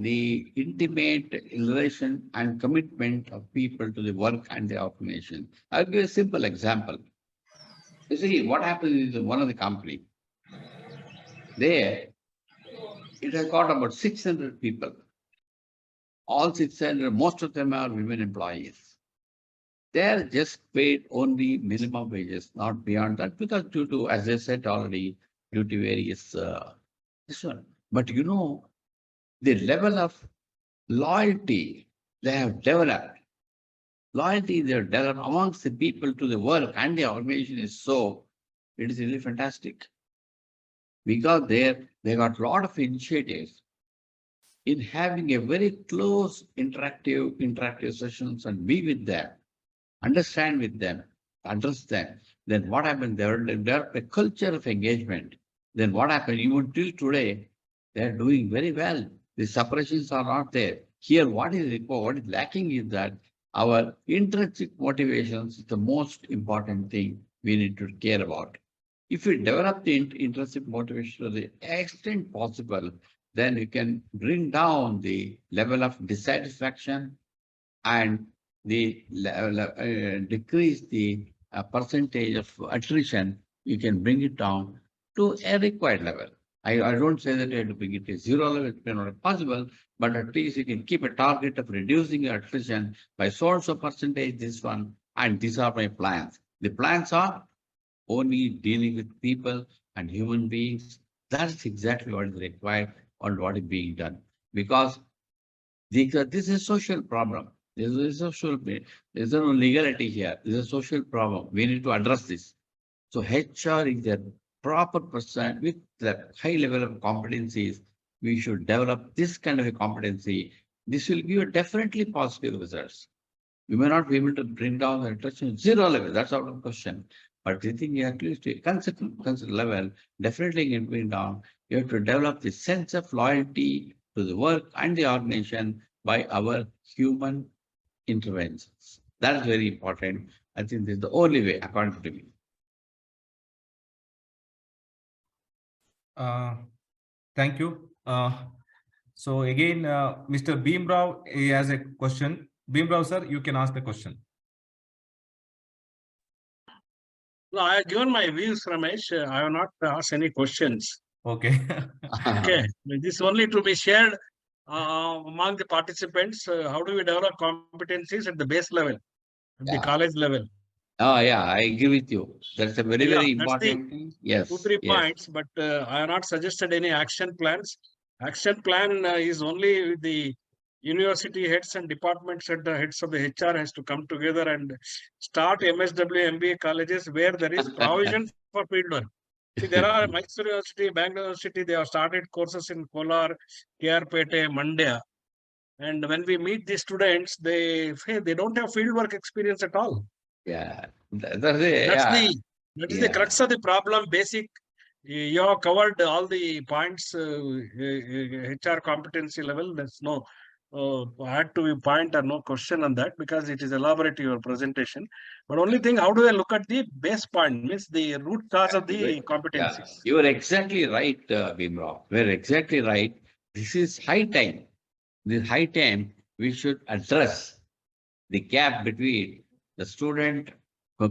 [SPEAKER 1] the intimate relation and commitment of people to the work and the organization. I'll give a simple example. You see, what happens is in one of the company, there, it has got about 600 people. All 600, most of them are women employees. They're just paid only minimum wages, not beyond that, because due to, as I said already, due to various this one. But the level of loyalty they have developed, loyalty they have developed amongst the people to the work and the organization is so, it is really fantastic. Because they got a lot of initiatives in having a very close interactive sessions and be with them, understand with them, address them. Then what happens? There a culture of engagement. Then what happens? Even till today, they're doing very well. The separations are not there. Here, what is required, what is lacking is that our intrinsic motivations is the most important thing we need to care about. If we develop the intrinsic motivation to the extent possible, then we can bring down the level of dissatisfaction and decrease the percentage of attrition. You can bring it down to a required level. I don't say that you have to bring it to zero level, it may not be possible, but at least you can keep a target of reducing your attrition by so and so percentage this one, and these are my plans. The plans are only dealing with people and human beings. That's exactly what is required and what is being done. Because this is a social problem. There's no legality here. This is a social problem. We need to address this. So HR is a proper person with the high level of competencies we should develop this kind of a competency. This will give definitely positive results. We may not be able to bring down the attention zero level. That's out of question. But I think at least a consider level, definitely can bring down. You have to develop the sense of loyalty to the work and the organization by our human interventions. That is very important. I think this is the only way, according to me.
[SPEAKER 2] Thank you. So again, Mr. Bhimrao, he has a question. Bhimrao, sir, you can ask the question.
[SPEAKER 5] No, I have given my views, Ramesh. I have not asked any questions.
[SPEAKER 2] Okay.
[SPEAKER 5] Okay, this is only to be shared among the participants. How do we develop competencies at the base level, at the
[SPEAKER 1] Yeah.
[SPEAKER 5] college level?
[SPEAKER 1] Oh, yeah, I agree with you. That's a very,
[SPEAKER 5] Yeah,
[SPEAKER 1] very
[SPEAKER 5] that's the
[SPEAKER 1] important thing. Yes.
[SPEAKER 5] 2-3
[SPEAKER 1] yes.
[SPEAKER 5] points, but I have not suggested any action plans. Action plan is only with the university heads and departments and the heads of the HR has to come together and start MSW MBA colleges where there is provision for fieldwork. See, there are Mysore University, Bangalore University, they have started courses in Kolar, KRPete, Mandya. And when we meet the students, they say they don't have fieldwork experience at all.
[SPEAKER 1] Yeah. That's it.
[SPEAKER 5] That's
[SPEAKER 1] Yeah.
[SPEAKER 5] that is the crux of the problem. Basic, you have covered all the points, HR competency level. There's no had to be point or no question on that because it is elaborate your presentation. But only thing, how do I look at the base point? Means the root cause of the
[SPEAKER 1] Yeah,
[SPEAKER 5] competencies.
[SPEAKER 1] you are exactly right, Bhimrao. We're exactly right. This is high time. This high time we should address the gap between the student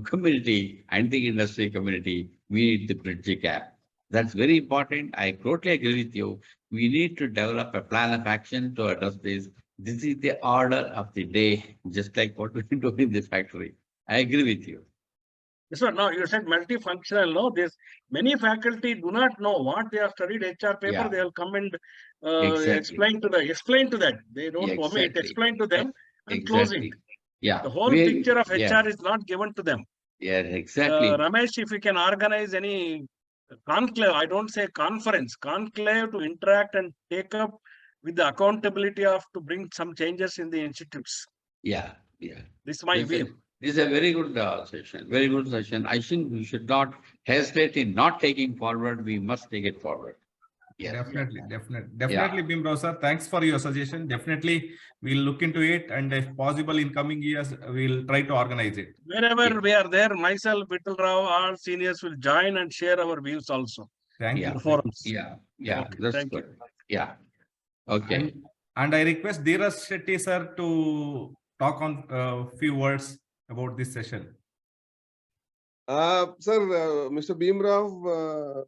[SPEAKER 1] community and the industry community. We need to bridge the gap. That's very important. I totally agree with you. We need to develop a plan of action to address this. This is the order of the day, just like what we do in the factory. I agree with you.
[SPEAKER 5] So now you said multifunctional. No, this many faculty do not know what they have studied HR paper.
[SPEAKER 1] Yeah.
[SPEAKER 5] They will come and
[SPEAKER 1] Exactly.
[SPEAKER 5] explain to that. They don't
[SPEAKER 1] Yeah,
[SPEAKER 5] omit.
[SPEAKER 1] exactly.
[SPEAKER 5] Explain to them and close it.
[SPEAKER 1] Exactly. Yeah.
[SPEAKER 5] The whole picture of
[SPEAKER 1] yeah,
[SPEAKER 5] HR is not given to them.
[SPEAKER 1] yeah, exactly.
[SPEAKER 5] Ramesh, if you can organize any conclave, I don't say conference, conclave to interact and take up with the accountability of to bring some changes in the institutes.
[SPEAKER 1] Yeah, yeah.
[SPEAKER 5] This is my view.
[SPEAKER 1] This is a very good session. Very good session. I think we should not hesitate in not taking forward. We must take it forward. Yes.
[SPEAKER 2] Definitely, Bhimrao sir. Thanks for your suggestion. Definitely, we'll look into it, and if possible, in coming years, we'll try to organize it.
[SPEAKER 5] Wherever we are there, myself, Vittal Rao, all seniors will join and share our views also.
[SPEAKER 2] Thank
[SPEAKER 1] Yeah.
[SPEAKER 2] you.
[SPEAKER 5] Forums.
[SPEAKER 1] Yeah,
[SPEAKER 5] Okay,
[SPEAKER 1] that's
[SPEAKER 5] thank
[SPEAKER 1] good. Yeah. Okay.
[SPEAKER 2] And I request Dheeraj Shetty sir to talk on a few words about this session.
[SPEAKER 6] Sir, Mr. Bhimrao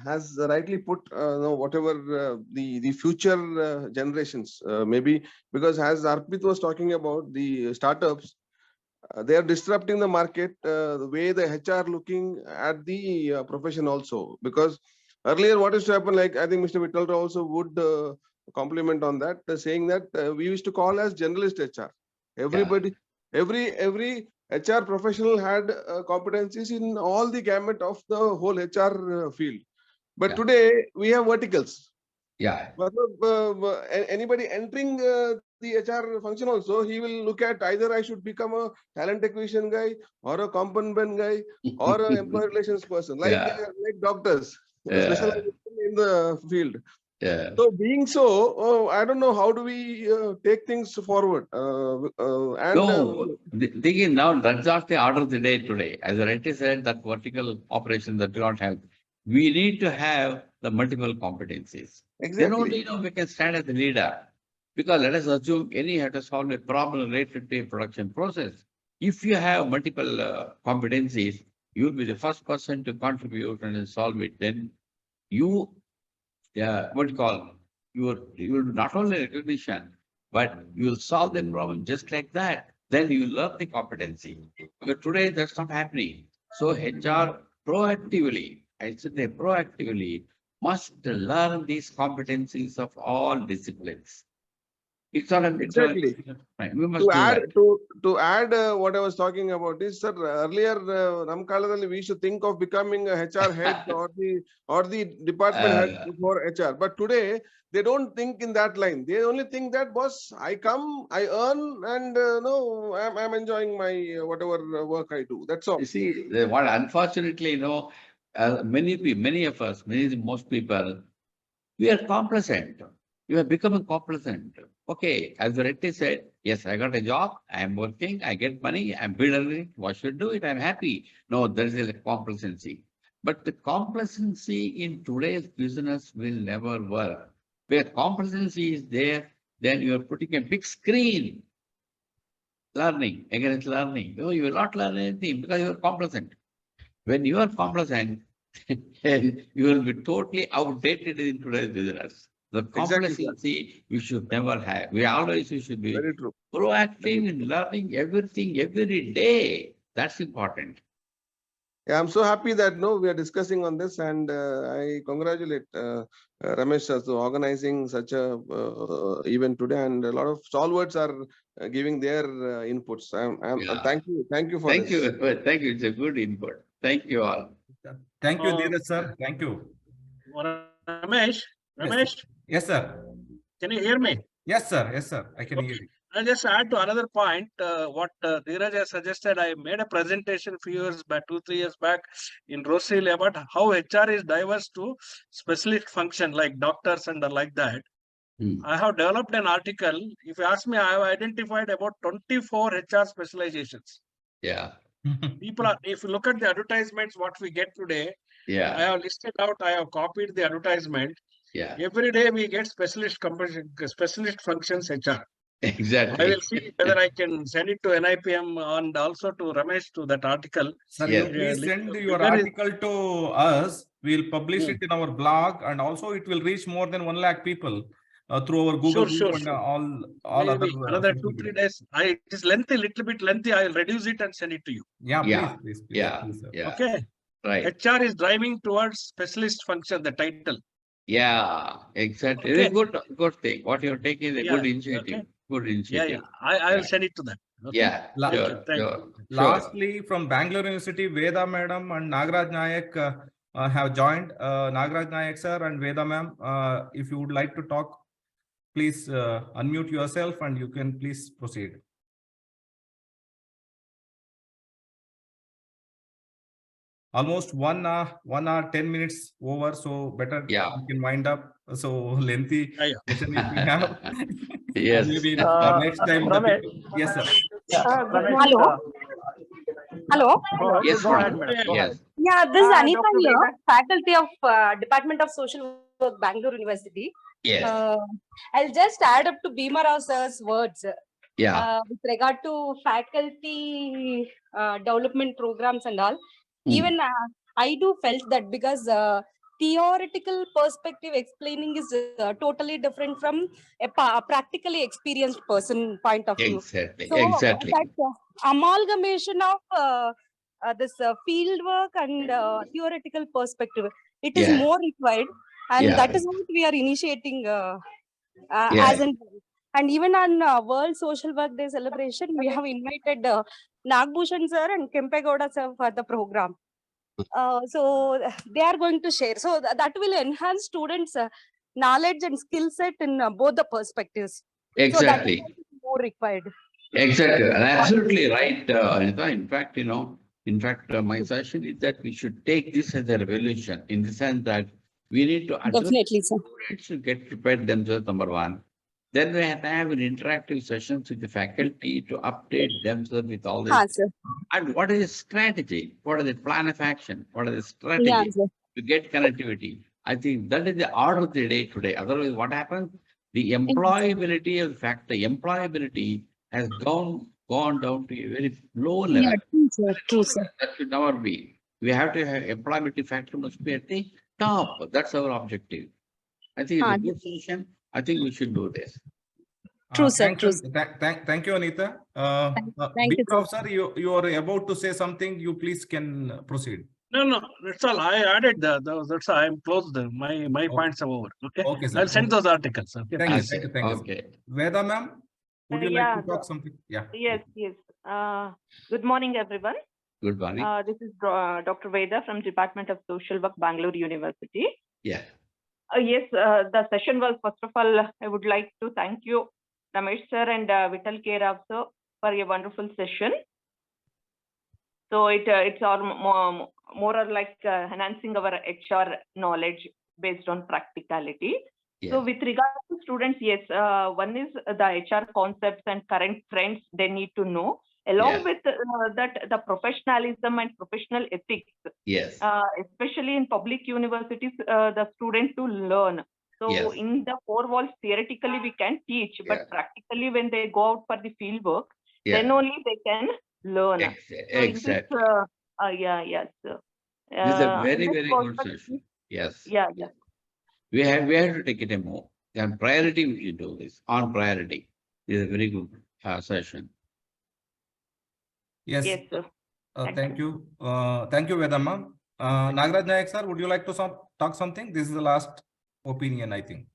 [SPEAKER 6] has rightly put whatever the future generations maybe, because as Arpit was talking about the startups, they are disrupting the market, the way the HR looking at the profession also. Because earlier what used to happen, like I think Mr. Vittal also would compliment on that, saying that we used to call as generalist HR. Everybody, every HR professional had competencies in all the gamut of the whole HR field. But today we have verticals.
[SPEAKER 1] Yeah.
[SPEAKER 6] Anybody entering the HR function also, he will look at either I should become a talent acquisition guy or a component guy or an employee relations person, like doctors, specialization in the field.
[SPEAKER 1] Yeah.
[SPEAKER 6] So being so, I don't know how do we take things forward.
[SPEAKER 1] Thinking now, that's not the order of the day today. As I rightly said, that vertical operation that we don't have. We need to have the multiple competencies.
[SPEAKER 6] Exactly.
[SPEAKER 1] Then only we can stand as a leader. Because let us assume any have to solve a problem related to a production process. If you have multiple competencies, you will be the first person to contribute and solve it. Then you, what you call, you will not only recognition, but you will solve the problem just like that. Then you learn the competency. But today that's not happening. So HR proactively, I should say proactively, must learn these competencies of all disciplines. It's not a
[SPEAKER 6] Exactly.
[SPEAKER 1] right. We must
[SPEAKER 6] To
[SPEAKER 1] do
[SPEAKER 6] add
[SPEAKER 1] that.
[SPEAKER 6] to add what I was talking about is, sir, earlier Namkaladalli we should think of becoming a HR head or the department head for HR. But today they don't think in that line. They only think that, boss, I come, I earn, and no, I'm enjoying my whatever work I do. That's all.
[SPEAKER 1] You see, what unfortunately, many of us, most people, we are complacent. We are becoming complacent. Okay, as Reddy said, yes, I got a job, I am working, I get money, I'm building, what should do it? I'm happy. No, there is a complacency. But the complacency in today's business will never work. Where complacency is there, then you are putting a big screen. Learning, against learning. No, you will not learn anything because you are complacent. When you are complacent, you will be totally outdated in today's business. The
[SPEAKER 6] Exactly, sir.
[SPEAKER 1] complacency we should never have. We should be
[SPEAKER 6] Very true.
[SPEAKER 1] proactive in learning everything every day. That's important.
[SPEAKER 6] Yeah, I'm so happy that we are discussing on this, and I congratulate Ramesh as to organizing such a event today, and a lot of stalwarts are giving their inputs.
[SPEAKER 1] Yeah.
[SPEAKER 6] Thank you for
[SPEAKER 1] Thank
[SPEAKER 6] this.
[SPEAKER 1] you. Thank you. It's a good input. Thank you all.
[SPEAKER 2] Thank you, Dheeraj sir. Thank you.
[SPEAKER 5] Ramesh,
[SPEAKER 2] Yes, sir.
[SPEAKER 5] can you hear me?
[SPEAKER 2] Yes, sir. Yes, sir. I can hear you.
[SPEAKER 5] I'll just add to another point. What Dheeraj has suggested, I made a presentation a few years back, 2-3 years back in Rosalie about how HR is diverse to specialist function like doctors and like that. I have developed an article. If you ask me, I have identified about 24 HR specializations.
[SPEAKER 1] Yeah.
[SPEAKER 5] People are, if you look at the advertisements, what we get today, I
[SPEAKER 1] Yeah.
[SPEAKER 5] have listed out, I have copied the advertisement.
[SPEAKER 1] Yeah.
[SPEAKER 5] Every day we get specialist functions HR.
[SPEAKER 1] Exactly.
[SPEAKER 5] I will see whether I can send it to NIPM and also to Ramesh to that article.
[SPEAKER 2] Sir,
[SPEAKER 1] Yes.
[SPEAKER 2] you please send your
[SPEAKER 5] Figure is-
[SPEAKER 2] article to us. We'll publish it in our blog, and also it will reach more than 1 lakh people through our Google
[SPEAKER 5] Sure,
[SPEAKER 2] Group and
[SPEAKER 5] sure.
[SPEAKER 2] all other.
[SPEAKER 5] Maybe another 2-3 days. It is lengthy, little bit lengthy. I will reduce it and send it to you.
[SPEAKER 2] Yeah,
[SPEAKER 1] Yeah.
[SPEAKER 2] please,
[SPEAKER 1] Yeah.
[SPEAKER 2] sir.
[SPEAKER 1] Yeah.
[SPEAKER 5] Okay.
[SPEAKER 1] Right.
[SPEAKER 5] HR is driving towards specialist function, the title.
[SPEAKER 1] Yeah, exactly.
[SPEAKER 5] Okay.
[SPEAKER 1] It's a good thing. What you're taking is a good initiative.
[SPEAKER 5] Okay.
[SPEAKER 1] Good initiative.
[SPEAKER 5] I will send it to them. Okay?
[SPEAKER 1] Yeah,
[SPEAKER 5] Thank
[SPEAKER 1] sure,
[SPEAKER 5] you. Thank you.
[SPEAKER 1] sure.
[SPEAKER 2] Lastly, from Bangalore University, Veda madam and Nagaraj Nayak have joined. Nagaraj Nayak sir and Veda ma'am, if you would like to talk, please unmute yourself and you can please proceed. Almost 1 hour, 10 minutes over, so better
[SPEAKER 1] Yeah.
[SPEAKER 2] we can wind up. So lengthy session if we have.
[SPEAKER 1] Yes.
[SPEAKER 2] Maybe next time. Yes, sir.
[SPEAKER 7] Hello. Hello.
[SPEAKER 1] Yes,
[SPEAKER 8] Go ahead,
[SPEAKER 1] madam.
[SPEAKER 8] madam. Go
[SPEAKER 1] Yes.
[SPEAKER 8] ahead.
[SPEAKER 7] Yeah, this is Anita
[SPEAKER 8] Dr.
[SPEAKER 7] here,
[SPEAKER 8] Veda.
[SPEAKER 7] faculty of Department of Social Work, Bangalore University.
[SPEAKER 1] Yes.
[SPEAKER 7] I'll just add up to Bhima Rao sir's words
[SPEAKER 1] Yeah.
[SPEAKER 7] with regard to faculty development programs and all. Even I do felt that because theoretical perspective explaining is totally different from a practically experienced person point of view.
[SPEAKER 1] Exactly.
[SPEAKER 7] So
[SPEAKER 1] Exactly.
[SPEAKER 7] that amalgamation of this field work and theoretical perspective, it is more required, and that is what we are initiating as and even on World Social Work Day celebration, we have invited Nagbhushan sir and Kempegowda sir for the program. So they are going to share. So that will enhance students' knowledge and skill set in both the perspectives.
[SPEAKER 1] Exactly.
[SPEAKER 7] So that is more required.
[SPEAKER 1] Exactly. And absolutely right, Anita. In fact, my suggestion is that we should take this as a revolution in the sense that we need to address
[SPEAKER 7] Definitely, sir.
[SPEAKER 1] students to get prepared themselves, number one. Then we have to have an interactive sessions with the faculty to update themselves with all this.
[SPEAKER 7] Sir.
[SPEAKER 1] And what is the strategy? What is the plan of action? What is the strategy
[SPEAKER 7] Yeah, sir.
[SPEAKER 1] to get connectivity? I think that is the order of the day today. Otherwise, what happens? The employability of the fact, the employability has gone down to a very low level.
[SPEAKER 7] Yeah, true, sir. True, sir.
[SPEAKER 1] That should never be. We have to have employability factor must be at the top. That's our objective. I think it's a good solution. I think we should do this.
[SPEAKER 7] True, sir. True.
[SPEAKER 2] Thank you, Anita.
[SPEAKER 7] Thank you,
[SPEAKER 2] Sir, you are about to say something. You please can proceed.
[SPEAKER 5] No, that's all. I added that's all. I'm closed. My
[SPEAKER 2] Okay.
[SPEAKER 5] points are over. Okay.
[SPEAKER 2] Okay, sir.
[SPEAKER 5] I'll send those articles. Okay.
[SPEAKER 2] Thank you.
[SPEAKER 1] Okay,
[SPEAKER 2] Thank you. Thank you.
[SPEAKER 1] okay.
[SPEAKER 2] Veda ma'am, would you like
[SPEAKER 8] Yeah,
[SPEAKER 2] to talk something? Yeah.
[SPEAKER 8] yes, yes. Good morning, everyone.
[SPEAKER 1] Good morning.
[SPEAKER 8] This is Dr. Veda from Department of Social Work, Bangalore University.
[SPEAKER 1] Yeah.
[SPEAKER 8] Yes, the session was, first of all, I would like to thank you, Ramesh sir and Vital K. Rao sir, for a wonderful session. So it's all more or like enhancing our HR knowledge based on practicality. So
[SPEAKER 1] Yeah.
[SPEAKER 8] with regard to students, yes, one is the HR concepts and current trends they need to know. Along
[SPEAKER 1] Yeah.
[SPEAKER 8] with that, the professionalism and professional ethics,
[SPEAKER 1] Yes.
[SPEAKER 8] especially in public universities, the students to learn. So
[SPEAKER 1] Yes.
[SPEAKER 8] in the four walls, theoretically we can teach, but
[SPEAKER 1] Yeah.
[SPEAKER 8] practically when they go out for the field work,
[SPEAKER 1] Yeah.
[SPEAKER 8] then only they can learn.
[SPEAKER 1] Exactly.
[SPEAKER 8] Yes.
[SPEAKER 1] This is a
[SPEAKER 8] In
[SPEAKER 1] very,
[SPEAKER 8] this
[SPEAKER 1] very good
[SPEAKER 8] perspective,
[SPEAKER 1] session. Yes.
[SPEAKER 8] yeah.
[SPEAKER 1] We have to take it a more. On priority, we should do this. On priority. This is a very good session.
[SPEAKER 2] Yes.
[SPEAKER 8] Yes, sir.
[SPEAKER 2] Thank you. Thank you, Veda ma'am. Nagaraj Nayak sir, would you like to talk something? This is the last opinion, I think.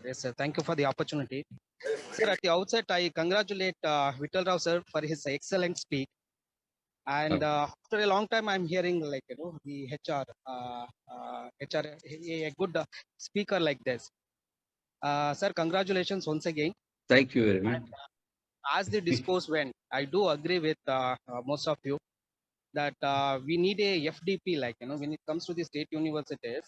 [SPEAKER 9] Yes, sir. Thank you for the opportunity. Sir, at the outset, I congratulate Vital Rao sir for his excellent speech. And after a long time, I'm hearing like, the HR, a good speaker like this. Sir, congratulations once again.
[SPEAKER 1] Thank you very much.
[SPEAKER 9] And, as the discourse went, I do agree with most of you that we need a FDP, like, when it comes to the state universities,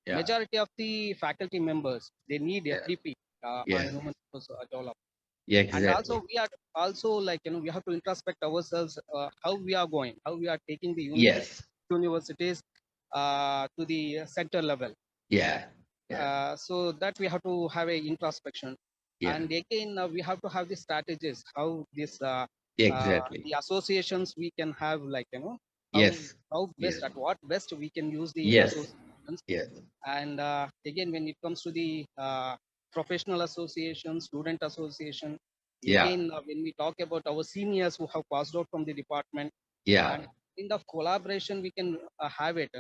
[SPEAKER 1] Yeah.
[SPEAKER 9] majority of the faculty members, they need
[SPEAKER 1] Yeah.
[SPEAKER 9] FDP on
[SPEAKER 1] Yeah.
[SPEAKER 9] human resource development.
[SPEAKER 1] Yeah,
[SPEAKER 9] And
[SPEAKER 1] exactly.
[SPEAKER 9] also we are also like, we have to introspect ourselves, how we are going, how we are taking the
[SPEAKER 1] Yes.
[SPEAKER 9] universities to the center level.
[SPEAKER 1] Yeah.
[SPEAKER 9] So that we have to have a introspection.
[SPEAKER 1] Yeah.
[SPEAKER 9] And again, we have to have the strategies, how this
[SPEAKER 1] Exactly.
[SPEAKER 9] the associations we can have, like,
[SPEAKER 1] Yes.
[SPEAKER 9] how best,
[SPEAKER 1] Yes.
[SPEAKER 9] at what best we can use the
[SPEAKER 1] Yes.
[SPEAKER 9] associations.
[SPEAKER 1] Yes.
[SPEAKER 9] And again, when it comes to the professional association, student association,
[SPEAKER 1] Yeah.
[SPEAKER 9] again, when we talk about our seniors who have passed out from the department,
[SPEAKER 1] Yeah.
[SPEAKER 9] and kind of collaboration we can have it,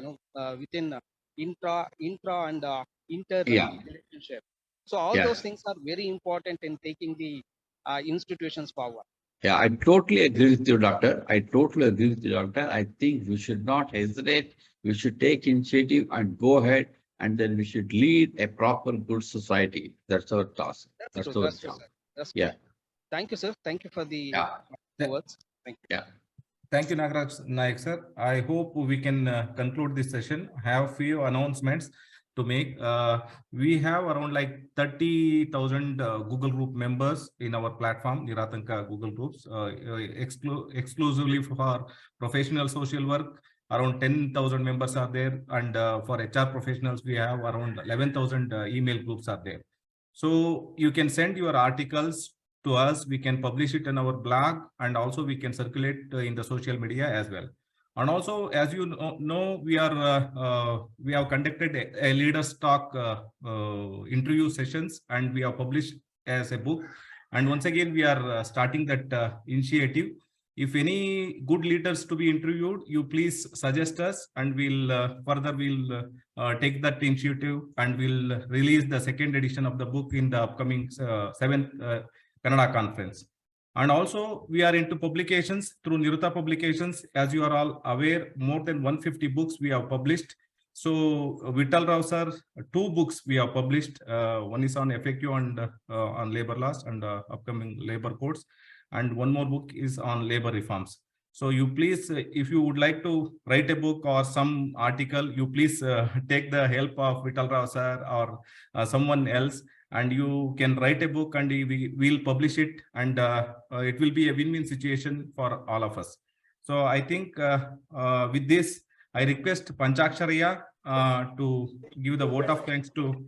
[SPEAKER 9] within intra and inter
[SPEAKER 1] Yeah.
[SPEAKER 9] relationship. So all
[SPEAKER 1] Yeah.
[SPEAKER 9] those things are very important in taking the institutions forward.
[SPEAKER 1] Yeah, I totally agree with you, doctor. I totally agree with you, doctor. I think we should not hesitate. We should take initiative and go ahead, and then we should lead a proper, good society. That's our task. That's
[SPEAKER 9] true,
[SPEAKER 1] our
[SPEAKER 9] that's true,
[SPEAKER 1] job.
[SPEAKER 9] sir. That's
[SPEAKER 1] Yeah.
[SPEAKER 9] true. Thank you, sir. Thank you for the
[SPEAKER 1] Yeah.
[SPEAKER 9] words. Thank you.
[SPEAKER 1] Yeah.
[SPEAKER 2] Thank you, Nagaraj Nayak sir. I hope we can conclude this session. Have few announcements to make. We have around like 30,000 Google Group members in our platform, Niratanka Google Groups, exclusively for professional social work. Around 10,000 members are there, and for HR professionals, we have around 11,000 email groups are there. So you can send your articles to us. We can publish it in our blog, and also we can circulate in the social media as well. And also, as you know, we have conducted a leaders talk interview sessions, and we have published as a book. And once again, we are starting that initiative. If any good leaders to be interviewed, you please suggest us, and we'll further take that initiative, and we'll release the second edition of the book in the upcoming 7th Kannada conference. And also, we are into publications through Niruta Publications. As you are all aware, more than 150 books we have published. So Vital Rao sir, 2 books we have published. One is on FAQ and on labor laws and upcoming labor codes, and one more book is on labor reforms. So you please, if you would like to write a book or some article, you please take the help of Vital Rao sir or someone else, and you can write a book, and we will publish it, and it will be a win-win situation for all of us. So I think with this, I request Panchakshariya to give the vote of thanks to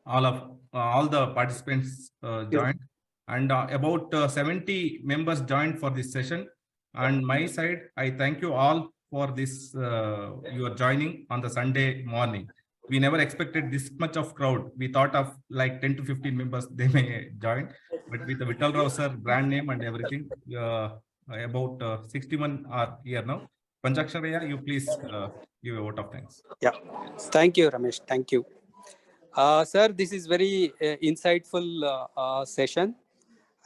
[SPEAKER 2] all the participants joined, and about 70 members joined for this session. And my side, I thank you all for this your joining on the Sunday morning. We never expected this much of crowd. We thought of like 10 to 15 members they may join, but with the Vital Rao sir brand name and everything, about 61 are here now. Panchaksharaya, you please give a vote of thanks.
[SPEAKER 10] Yeah, thank you, Ramesh. Thank you. Sir, this is very insightful session.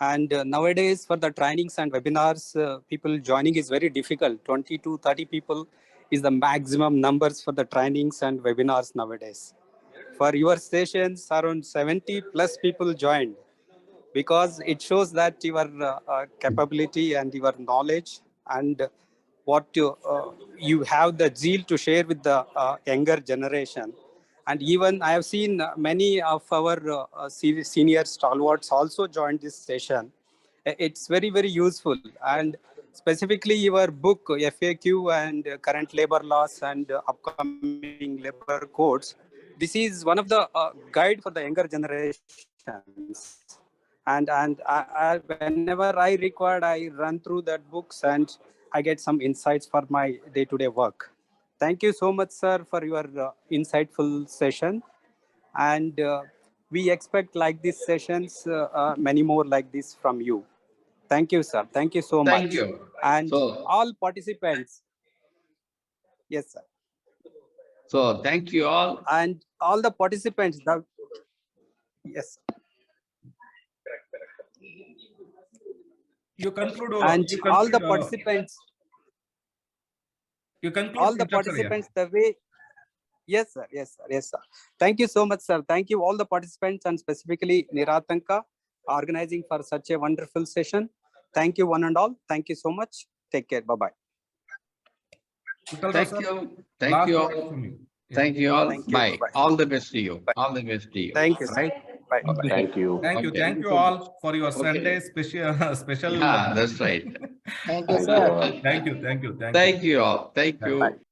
[SPEAKER 10] And nowadays for the trainings and webinars, people joining is very difficult. 20 to 30 people is the maximum numbers for the trainings and webinars nowadays. For your sessions, around 70 plus people joined, because it shows that your capability and your knowledge and what you have the zeal to share with the younger generation. And even I have seen many of our senior stalwarts also joined this session. It's very, very useful. And specifically your book, FAQ and current labor laws and upcoming labor codes, this is one of the guide for the younger generations. And whenever I required, I run through that books and I get some insights for my day-to-day work. Thank you so much, sir, for your insightful session. And we expect like these sessions, many more like this from you. Thank you, sir. Thank you so much.
[SPEAKER 1] Thank you.
[SPEAKER 10] And
[SPEAKER 1] So,
[SPEAKER 10] all participants. Yes, sir.
[SPEAKER 1] so thank you all.
[SPEAKER 10] And all the participants. Yes.
[SPEAKER 2] You conclude.
[SPEAKER 10] And
[SPEAKER 2] You
[SPEAKER 10] all the
[SPEAKER 2] conclude,
[SPEAKER 10] participants.
[SPEAKER 2] You conclude.
[SPEAKER 10] All the participants the way. Yes, sir. Yes, sir. Yes, sir. Thank you so much, sir. Thank you all the participants and specifically Niratanka organizing for such a wonderful session. Thank you one and all. Thank you so much. Take care. Bye-bye.
[SPEAKER 1] Thank you. Thank you all. Thank you all.
[SPEAKER 10] Thank you.
[SPEAKER 1] Bye.
[SPEAKER 10] Bye-bye.
[SPEAKER 1] All the best to you.
[SPEAKER 10] Bye.
[SPEAKER 1] All the best to you.
[SPEAKER 10] Thank you, sir.
[SPEAKER 1] Right?
[SPEAKER 10] Bye.
[SPEAKER 1] Okay.
[SPEAKER 6] Thank you.
[SPEAKER 2] Thank you.
[SPEAKER 1] Okay.
[SPEAKER 2] Thank you all for your Sunday special.
[SPEAKER 1] Yeah, that's right.
[SPEAKER 11] Thank you,
[SPEAKER 6] Thank you
[SPEAKER 11] sir.
[SPEAKER 6] all.
[SPEAKER 2] Thank you. Thank you. Thank you.
[SPEAKER 1] Thank you all. Thank
[SPEAKER 2] Bye.
[SPEAKER 1] you.